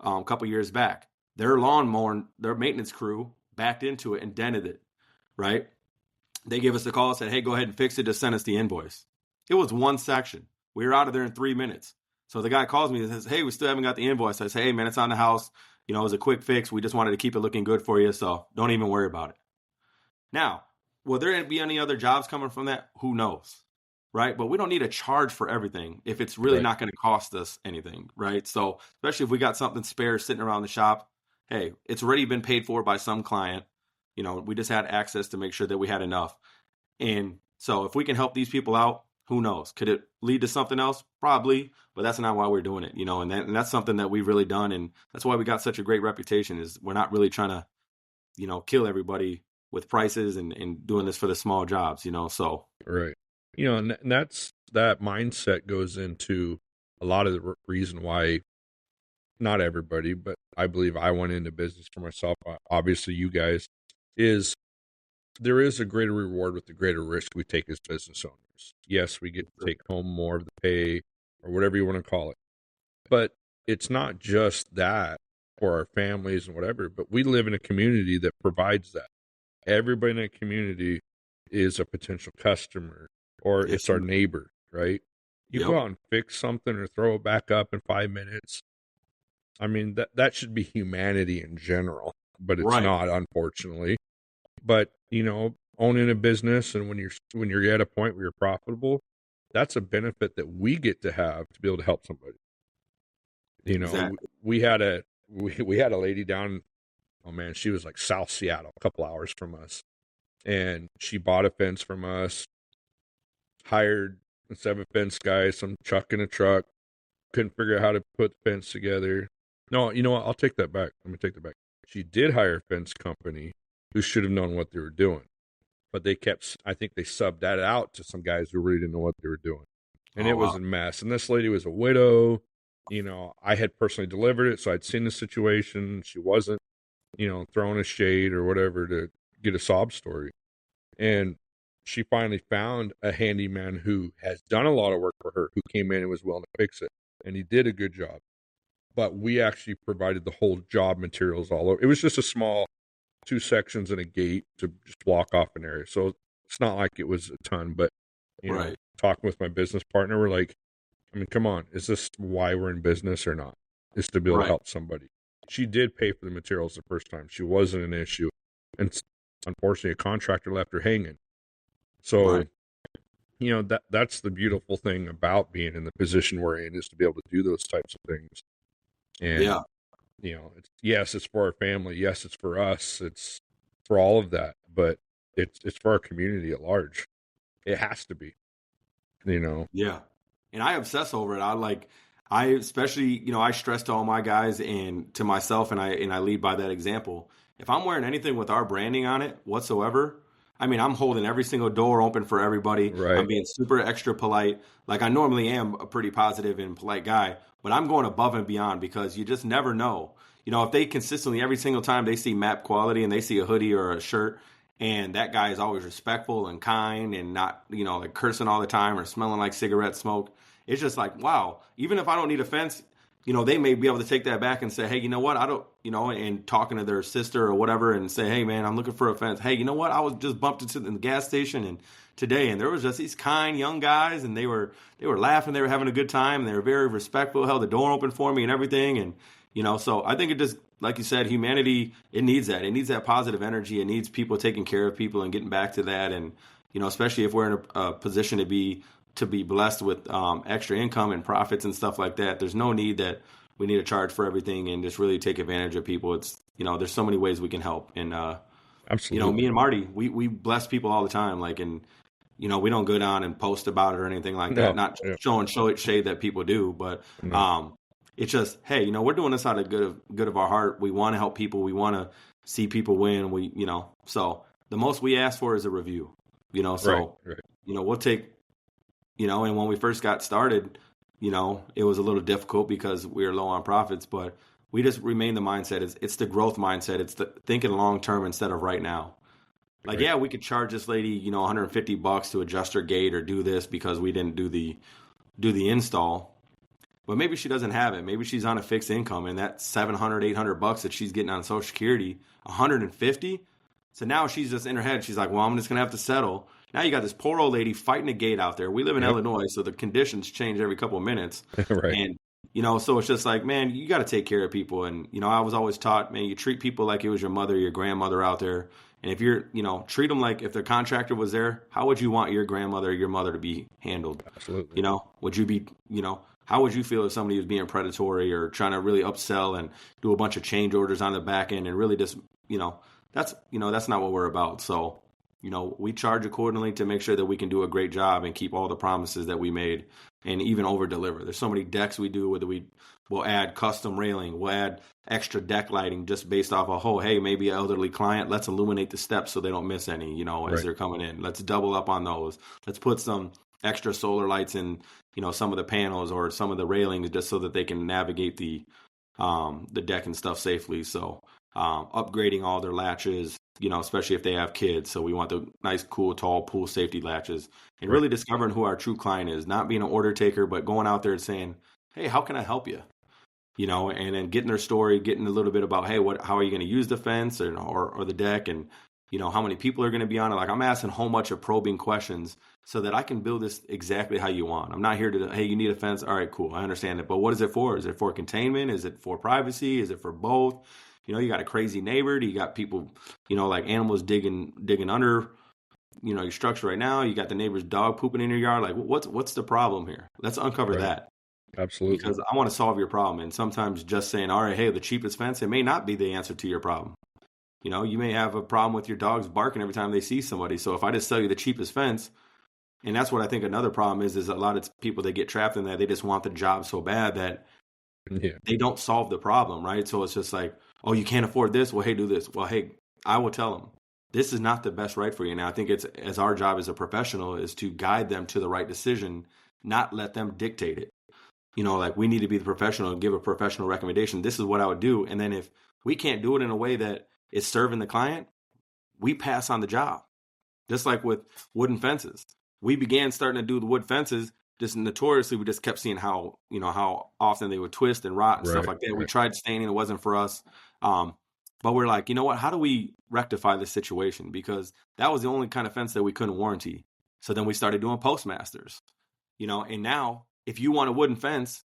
a couple years back. Their lawnmower, their maintenance crew backed into it and dented it, right? They gave us a call and said, hey, go ahead and fix it. Just send us the invoice. It was 1 section. We were out of there in 3 minutes. So the guy calls me and says, hey, we still haven't got the invoice. I say, hey, man, it's on the house. You know, it was a quick fix. We just wanted to keep it looking good for you. So don't even worry about it. Now, will there be any other jobs coming from that? Who knows? Right? But we don't need a charge for everything if it's really not going to cost us anything, right? So especially if we got something spare sitting around the shop, hey, it's already been paid for by some client. You know, we just had access to make sure that we had enough. And so if we can help these people out, who knows? Could it lead to something else? Probably, but that's not why we're doing it, you know, and that's something that we've really done. And that's why we got such a great reputation, is we're not really trying to, you know, kill everybody with prices and doing this for the small jobs, you know, so. Right. You know, and that mindset goes into a lot of the reason why, not everybody, but I believe I went into business for myself. Obviously, you guys, is there is a greater reward with the greater risk we take as business owners. Yes, we get to take home more of the pay or whatever you want to call it. But it's not just that for our families and whatever, but we live in a community that provides that. Everybody in a community is a potential customer, or it's our neighbor, right? You go out and fix something or throw it back up in 5 minutes. I mean, that should be humanity in general, but it's not, unfortunately. But, you know, owning a business, and when you're at a point where you're profitable, that's a benefit that we get to have to be able to help somebody. You know, we had a lady down, oh man, she was like South Seattle, a couple hours from us. And she bought a fence from us, hired a 7 fence guy, some chuck in a truck, couldn't figure out how to put the fence together. No, you know what? I'll take that back. Let me take that back. She did hire a fence company who should have known what they were doing. But I think they subbed that out to some guys who really didn't know what they were doing. And it was a mess. And this lady was a widow. You know, I had personally delivered it, so I'd seen the situation. She wasn't, you know, throwing a shade or whatever to get a sob story. And she finally found a handyman who has done a lot of work for her, who came in and was willing to fix it. And he did a good job. But we actually provided the whole job materials all over. It was just a small 2 sections and a gate to just block off an area. So it's not like it was a ton, but, you know, talking with my business partner, we're like, I mean, come on, is this why we're in business or not? Is to be able to Right. help somebody. She did pay for the materials the first time. She wasn't an issue. And unfortunately, a contractor left her hanging. So, Right. that's the beautiful thing about being in the position we're in, is to be able to do those types of things. And, Yeah. It's for our family. Yes, it's for us. It's for all of that. But it's for our community at large. It has to be, Yeah. And I obsess over it. I especially, I stress to all my guys and to myself, and I lead by that example. If I'm wearing anything with our branding on it whatsoever, I mean, I'm holding every single door open for everybody. Right. I'm being super extra polite. Like, I normally am a pretty positive and polite guy, but I'm going above and beyond, because you just never know. If they consistently, every single time they see map quality and they see a hoodie or a shirt, and that guy is always respectful and kind and not, like cursing all the time or smelling like cigarette smoke, it's just like, wow, even if I don't need a fence, they may be able to take that back and say, hey, you know what? I don't, and talking to their sister or whatever and say, hey, man, I'm looking for a fence. Hey, you know what? I was just bumped into the gas station and today, and there was just these kind young guys, and they were laughing. They were having a good time. They were very respectful, held the door open for me and everything. And, so I think it just, like you said, humanity, it needs that. It needs that positive energy. It needs people taking care of people and getting back to that. And, especially if we're in a position to be blessed with extra income and profits and stuff like that, there's no need that we need to charge for everything and just really take advantage of people. It's, there's so many ways we can help. And, absolutely. Me and Marty, we bless people all the time. Like, and, we don't go down and post about it or anything like that. Not showing shade that people do, but it's just, hey, we're doing this out of good of our heart. We want to help people. We want to see people win. So the most we ask for is a review, so, right. We'll take, and when we first got started, it was a little difficult because we were low on profits, but we just remain the mindset. It's the growth mindset. It's the thinking long-term instead of right now. Like, Right. yeah, we could charge this lady, $150 to adjust her gate or do this because we didn't do the install. But maybe she doesn't have it. Maybe she's on a fixed income, and that $700, $800 that she's getting on Social Security, $150. So now she's just in her head. She's like, well, I'm just going to have to settle. Now you got this poor old lady fighting a gate out there. We live in Illinois, so the conditions change every couple of minutes. Right. And, so it's just like, man, you got to take care of people. And, I was always taught, man, you treat people like it was your mother, your grandmother out there. And if you're, treat them like if their contractor was there, how would you want your grandmother or your mother to be handled? Absolutely. Would you be, how would you feel if somebody was being predatory or trying to really upsell and do a bunch of change orders on the back end and really just, that's not what we're about. So, we charge accordingly to make sure that we can do a great job and keep all the promises that we made and even over deliver. There's so many decks we do, whether we'll add custom railing, we'll add extra deck lighting just based off of, hey, maybe an elderly client, let's illuminate the steps so they don't miss any, as they're coming in. Let's double up on those. Let's put some extra solar lights in, some of the panels or some of the railings just so that they can navigate the deck and stuff safely. So upgrading all their latches, especially if they have kids. So we want the nice, cool, tall pool safety latches and really discovering who our true client is, not being an order taker, but going out there and saying, hey, how can I help you? And then getting their story, getting a little bit about, hey, how are you going to use the fence or the deck, and how many people are going to be on it. Like, I'm asking a whole bunch of probing questions so that I can build this exactly how you want. I'm not here to, hey, you need a fence. All right, cool. I understand it. But what is it for? Is it for containment? Is it for privacy? Is it for both? You got a crazy neighbor. You got people, like animals digging under, your structure right now. You got the neighbor's dog pooping in your yard. Like, what's the problem here? Let's uncover that. Absolutely. Because I want to solve your problem. And sometimes just saying, all right, hey, the cheapest fence, it may not be the answer to your problem. You may have a problem with your dogs barking every time they see somebody. So if I just sell you the cheapest fence, and that's what I think another problem is a lot of people, they get trapped in that. They just want the job so bad that they don't solve the problem, right? So it's just like, oh, you can't afford this? Well, hey, do this. Well, hey, I will tell them, this is not the best right for you. Now, I think it's, as our job as a professional is to guide them to the right decision, not let them dictate it. Like, we need to be the professional and give a professional recommendation. This is what I would do. And then if we can't do it in a way that is serving the client, we pass on the job. Just like with wooden fences. We began starting to do the wood fences, just notoriously, we just kept seeing how often they would twist and rot and stuff like that. Right. We tried staining, it wasn't for us. But we're like, what, how do we rectify this situation? Because that was the only kind of fence that we couldn't warranty. So then we started doing postmasters, and now if you want a wooden fence,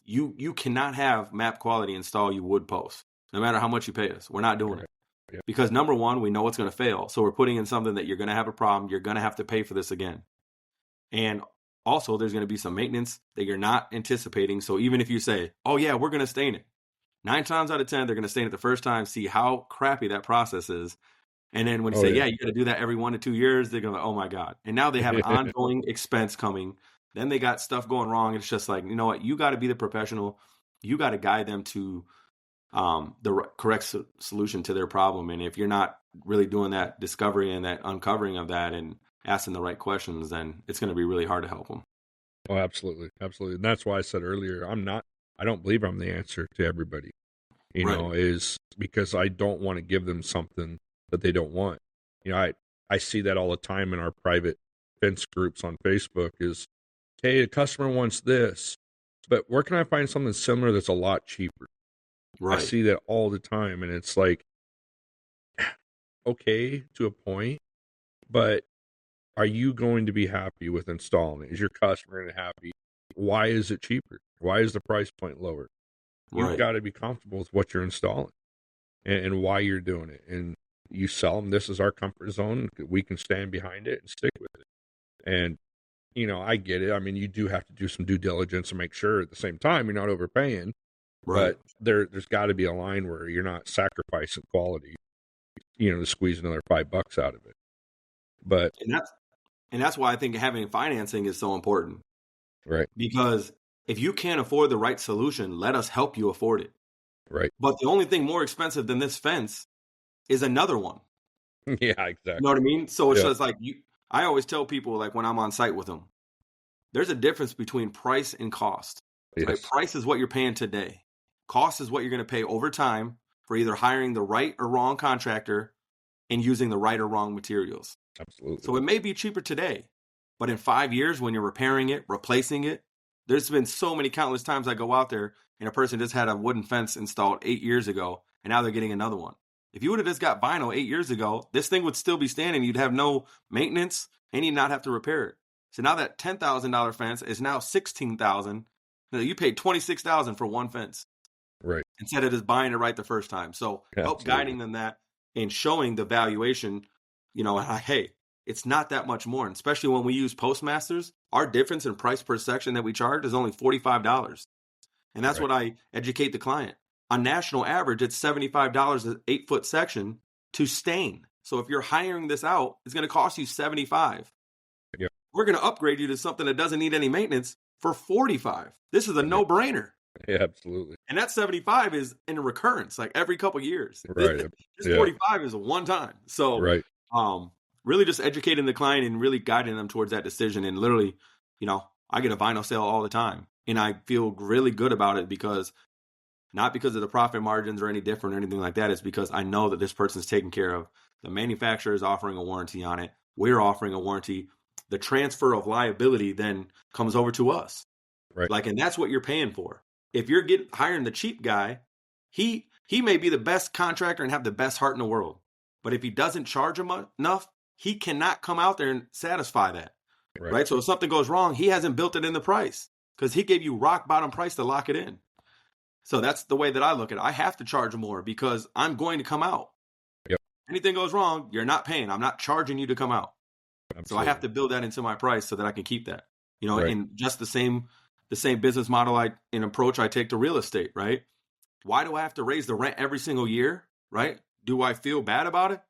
you cannot have MAP Quality install you wood posts, no matter how much you pay us. We're not doing it. Yeah. Because number one, we know it's going to fail. So we're putting in something that you're going to have a problem. You're going to have to pay for this again. And also, there's going to be some maintenance that you're not anticipating. So even if you say, oh, yeah, we're going to stain it, 9 times out of 10, they're going to stain it the first time, see how crappy that process is. And then when you say, yeah, you got to do that every 1 to 2 years, they're going to, oh, my God. And now they have an ongoing expense coming. Then they got stuff going wrong. It's just like, you know what? You got to be the professional. You got to guide them to the correct solution to their problem. And if you're not really doing that discovery and that uncovering of that and asking the right questions, then it's going to be really hard to help them. Oh, absolutely. Absolutely. And that's why I said earlier, I don't believe I'm the answer to everybody, you know, is because I don't want to give them something that they don't want. You know, I see that all the time in our private fence groups on Facebook is, hey, a customer wants this, but where can I find something similar that's a lot cheaper? Right. I see that all the time. And it's like, okay, to a point, but are you going to be happy with installing it? Is your customer going to be happy? Why is it cheaper? Why is the price point lower? You've got to be comfortable with what you're installing and why you're doing it. And you sell them, this is our comfort zone. We can stand behind it and stick with it. And, you know, I get it. I mean, you do have to do some due diligence and make sure at the same time you're not overpaying. Right. But there's got to be a line where you're not sacrificing quality, you know, to squeeze another $5 out of it. But and that's why I think having financing is so important. Right. Because if you can't afford the right solution, let us help you afford it. Right. But the only thing more expensive than this fence is another one. Yeah, exactly. You know what I mean? So it's just like I always tell people, like when I'm on site with them, there's a difference between price and cost. Yes. Right? Price is what you're paying today. Cost is what you're going to pay over time for either hiring the right or wrong contractor and using the right or wrong materials. Absolutely. So it may be cheaper today, but in 5 years when you're repairing it, replacing it, there's been so many countless times I go out there and a person just had a wooden fence installed 8 years ago and now they're getting another one. If you would have just got vinyl 8 years ago, this thing would still be standing. You'd have no maintenance and you'd not have to repair it. So now that $10,000 fence is now $16,000. You paid $26,000 for one fence. Right. Instead of just buying it right the first time. So help guiding them that and showing the valuation, you know, hey, it's not that much more. And especially when we use Postmasters, our difference in price per section that we charge is only $45. And that's what I educate the client. On national average, it's $75 an 8-foot section to stain. So if you're hiring this out, it's going to cost you $75. Yep. We're going to upgrade you to something that doesn't need any maintenance for $45. This is a no-brainer. Yeah, absolutely. And that 75 is in a recurrence, like every couple of years. Right. This 45 is a one time. So really just educating the client and really guiding them towards that decision. And literally, you know, I get a vinyl sale all the time. And I feel really good about it because not because of the profit margins or any different or anything like that. It's because I know that this person's taken care of. The manufacturer is offering a warranty on it. We're offering a warranty. The transfer of liability then comes over to us. Right. Like, and that's what you're paying for. If you're hiring the cheap guy, he may be the best contractor and have the best heart in the world. But if he doesn't charge him enough, he cannot come out there and satisfy that. Right. So if something goes wrong, he hasn't built it in the price because he gave you rock bottom price to lock it in. So that's the way that I look at it. I have to charge more because I'm going to come out. Yep. Anything goes wrong, you're not paying. I'm not charging you to come out. Absolutely. So I have to build that into my price so that I can keep that. You know, and just the same business model and approach I take to real estate, right? Why do I have to raise the rent every single year, right? Do I feel bad about it?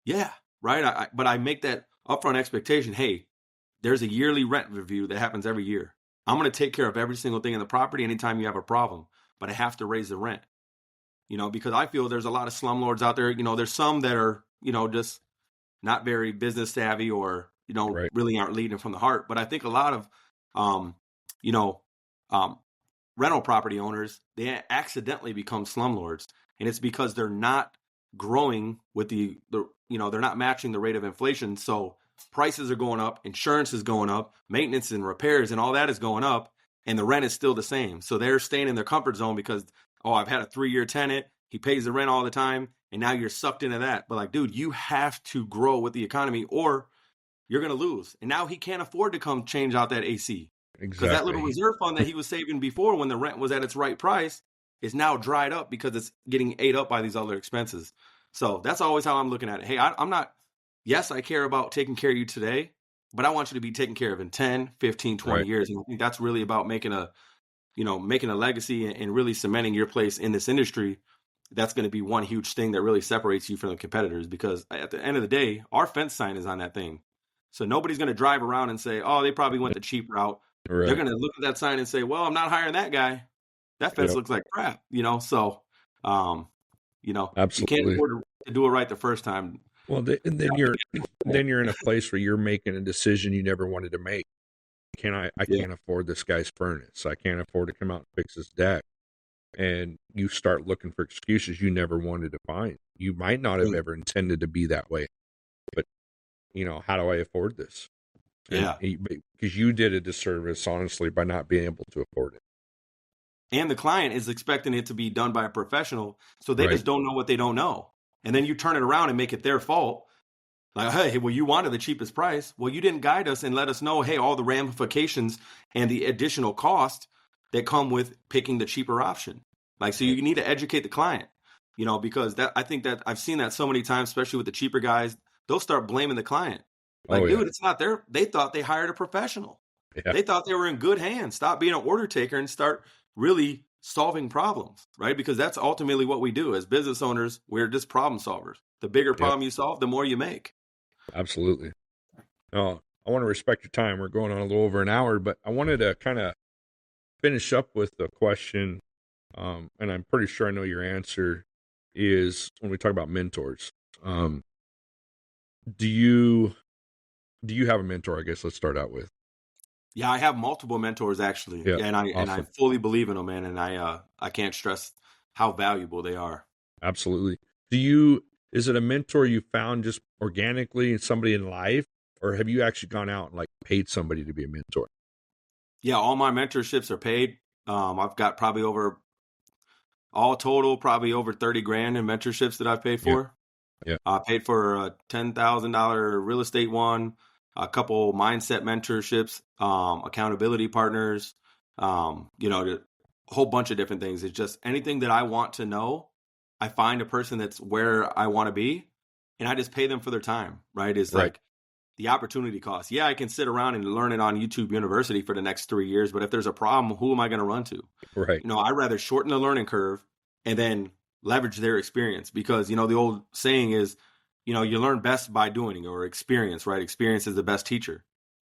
Yeah, right. But I make that upfront expectation. Hey, there's a yearly rent review that happens every year. I'm going to take care of every single thing in the property anytime you have a problem, but I have to raise the rent, you know, because I feel there's a lot of slumlords out there. You know, there's some that are, you know, just not very business savvy or, you know, really aren't leading from the heart. But I think a lot of, rental property owners, they accidentally become slumlords. And it's because they're not growing with the they're not matching the rate of inflation. So prices are going up, insurance is going up, maintenance and repairs and all that is going up, and the rent is still the same. So they're staying in their comfort zone because, I've had a 3-year tenant, he pays the rent all the time, and now you're sucked into that. But like, dude, you have to grow with the economy or you're going to lose. And now he can't afford to come change out that AC. Because that little Exactly. reserve fund that he was saving before when the rent was at its right price is now dried up because it's getting ate up by these other expenses. So that's always how I'm looking at it. Hey, I'm not, yes, I care about taking care of you today, but I want you to be taken care of in 10, 15, 20 Right. years. And I think that's really about making a legacy and really cementing your place in this industry. That's going to be one huge thing that really separates you from the competitors, because at the end of the day, our fence sign is on that thing. So nobody's going to drive around and say, oh, they probably went the cheap route. They're Right. going to look at that sign and say, well, I'm not hiring that guy. That fence Yep. looks like crap, So, you can't Absolutely. afford to do it right the first time. Well, and then you're in a place where you're making a decision you never wanted to make. I Yeah. can't afford this guy's furnace. I can't afford to come out and fix his deck. And you start looking for excuses you never wanted to find. You might not have ever intended to be that way, but how do I afford this? Yeah. Because you did a disservice, honestly, by not being able to afford it. And the client is expecting it to be done by a professional, so they Right. just don't know what they don't know. And then you turn it around and make it their fault. Like, hey, well, you wanted the cheapest price. Well, you didn't guide us and let us know, hey, all the ramifications and the additional cost that come with picking the cheaper option. Like, so you need to educate the client, because I think that I've seen that so many times, especially with the cheaper guys. They'll start blaming the client. Like, dude, it's not they thought they hired a professional. Yeah. They thought they were in good hands. Stop being an order taker and start really solving problems, right? Because that's ultimately what we do as business owners. We're just problem solvers. The bigger problem you solve, the more you make. Absolutely. I want to respect your time. We're going on a little over an hour, but I wanted to kind of finish up with the question, and I'm pretty sure I know your answer, is when we talk about mentors. Do you have a mentor? I guess let's start out with. Yeah, I have multiple mentors actually, and I fully believe in them, man. And I can't stress how valuable they are. Absolutely. Is it a mentor you found just organically in somebody in life, or have you actually gone out and paid somebody to be a mentor? Yeah, all my mentorships are paid. I've got probably all total probably over 30 grand in mentorships that I've paid for. Yeah. I paid for a $10,000 real estate one, a couple mindset mentorships, accountability partners, a whole bunch of different things. It's just anything that I want to know, I find a person that's where I want to be, and I just pay them for their time, right? It's like the opportunity cost. Yeah, I can sit around and learn it on YouTube University for the next 3 years, but if there's a problem, who am I going to run to? Right. I'd rather shorten the learning curve and then leverage their experience, because, the old saying is, you learn best by doing, or experience, right? Experience is the best teacher.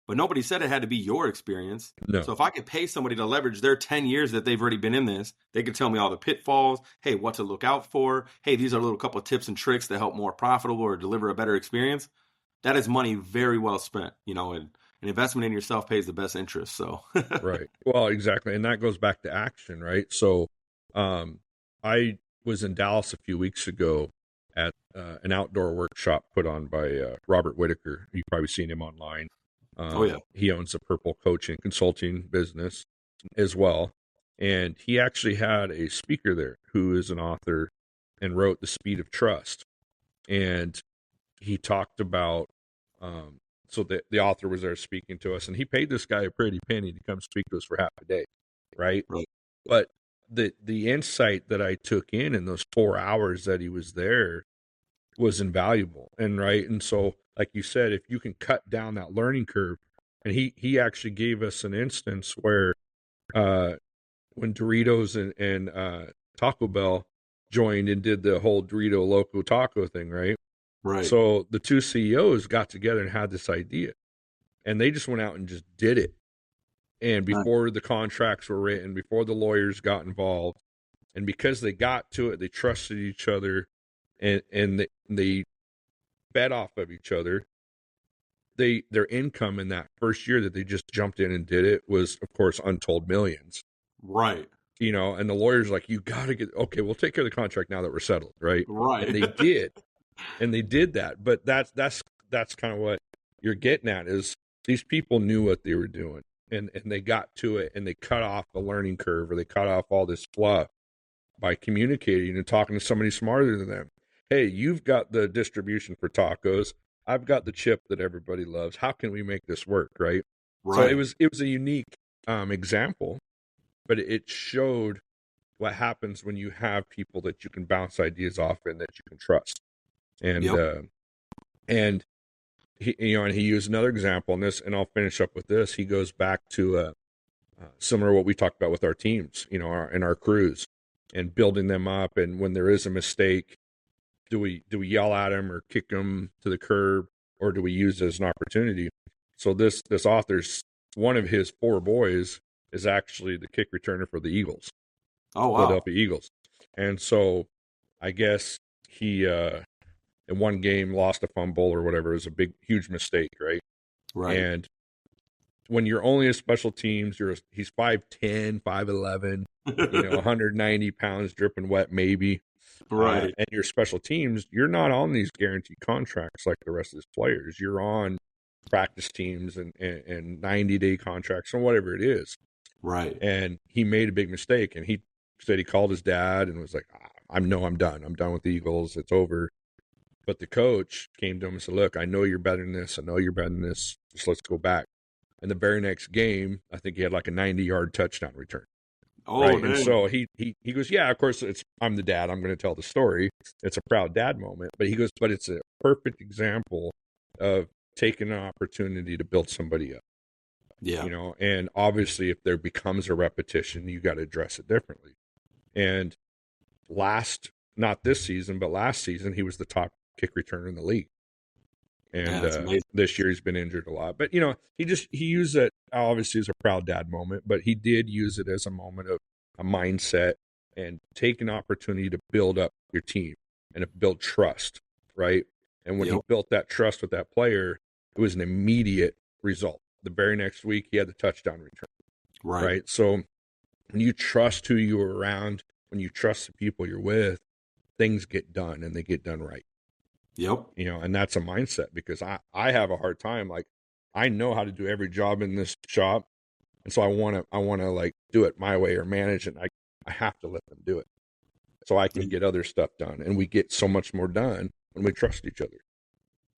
But nobody said it had to be your experience. No. So if I could pay somebody to leverage their 10 years that they've already been in this, they could tell me all the pitfalls. Hey, what to look out for. Hey, these are a little couple of tips and tricks to help more profitable or deliver a better experience. That is money very well spent, and an investment in yourself pays the best interest. So, Right. Well, exactly. And that goes back to action, right? So, I was in Dallas a few weeks ago at an outdoor workshop put on by Robert Whitaker. You've probably seen him online. He owns a Purple coaching consulting business as well. And he actually had a speaker there who is an author and wrote The Speed of Trust. And he talked about, so the author was there speaking to us, and he paid this guy a pretty penny to come speak to us for half a day. Right. But the insight that I took in those 4 hours that he was there was invaluable. And so, like you said, if you can cut down that learning curve, and he actually gave us an instance where when Doritos and Taco Bell joined and did the whole Dorito Loco Taco thing, right? Right. So the two CEOs got together and had this idea, and they just went out and just did it. And before the contracts were written, before the lawyers got involved, and because they got to it, they trusted each other, and they fed off of each other. Their income in that first year that they just jumped in and did it was, of course, untold millions. Right. And the lawyer's like, you got to okay, we'll take care of the contract now that we're settled, right? Right. And they did. And they did that. But that's kind of what you're getting at, is these people knew what they were doing. And they got to it, and they cut off the learning curve, or they cut off all this fluff by communicating and talking to somebody smarter than them. Hey, you've got the distribution for tacos. I've got the chip that everybody loves. How can we make this work, right? So it was a unique example, but it showed what happens when you have people that you can bounce ideas off and that you can trust. And and he used another example in this, and I'll finish up with this. He goes back to similar to what we talked about with our teams, in our crews, and building them up. And when there is a mistake, do we yell at them or kick them to the curb, or do we use it as an opportunity? So this author's, one of his 4 boys is actually the kick returner for the Eagles. Oh, wow. Philadelphia Eagles. And so I guess he in one game lost a fumble or whatever. It was a huge mistake, right? Right. And when you're only a special teams, he's 5'10", 5'11", 190 pounds, dripping wet maybe. Right. And your special teams, you're not on these guaranteed contracts like the rest of his players. You're on practice teams and 90-day contracts or whatever it is. Right. And he made a big mistake, and he said he called his dad and was like, I'm done. I'm done with the Eagles. It's over. But the coach came to him and said, look, I know you're better than this. I know you're better than this. Just let's go back. And the very next game, I think he had like a 90-yard touchdown return. Oh, right? man. And so he goes, yeah, of course, I'm the dad. I'm going to tell the story. It's a proud dad moment. But he goes, but it's a perfect example of taking an opportunity to build somebody up. Yeah. And obviously if there becomes a repetition, you got to address it differently. And not this season, but last season, he was the top kick returner in the league. And this year he's been injured a lot. But, he used it obviously as a proud dad moment, but he did use it as a moment of a mindset and take an opportunity to build up your team and to build trust, right? And when he built that trust with that player, it was an immediate result. The very next week, he had the touchdown return. Right. So when you trust who you're around, when you trust the people you're with, things get done, and they get done right. Yep. And that's a mindset, because I have a hard time. Like, I know how to do every job in this shop. And so I want to like do it my way or manage it. I have to let them do it so I can get other stuff done. And we get so much more done when we trust each other.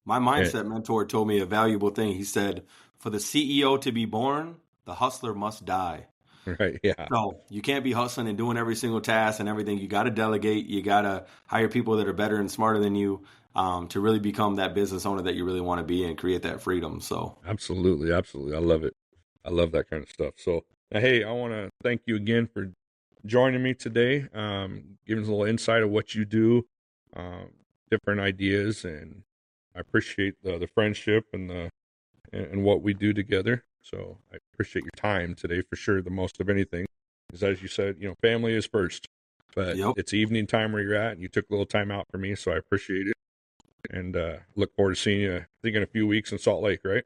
My mindset mentor told me a valuable thing. He said, for the CEO to be born, the hustler must die. Right. Yeah. So you can't be hustling and doing every single task and everything. You got to delegate. You got to hire people that are better and smarter than you to really become that business owner that you really want to be and create that freedom. So absolutely. I love it. I love that kind of stuff. So, hey, I want to thank you again for joining me today, giving us a little insight of what you do, different ideas, and I appreciate the friendship and what we do together. So I appreciate your time today for sure. The most of anything, because as you said, family is first, but it's evening time where you're at, and you took a little time out for me. So I appreciate it, and look forward to seeing you, I think, in a few weeks in Salt Lake, right?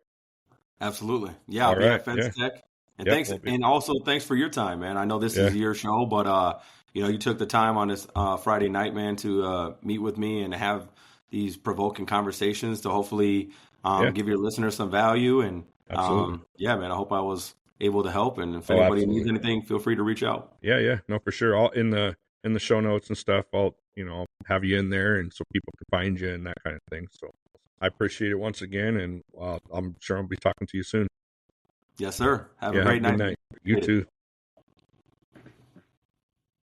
Absolutely. Yeah. I'll be at Fence Tech. And thanks. And also thanks for your time, man. I know this is your show, but you took the time on this Friday night, man, to meet with me and have these provoking conversations to hopefully give your listeners some value. And man, I hope I was able to help. And if anybody needs anything, feel free to reach out. Yeah. No, for sure. All in the show notes and stuff, I'll have you in there, and so people can find you and that kind of thing. So I appreciate it once again, and I'm sure I'll be talking to you soon. Yes, sir. Have a great night. You too.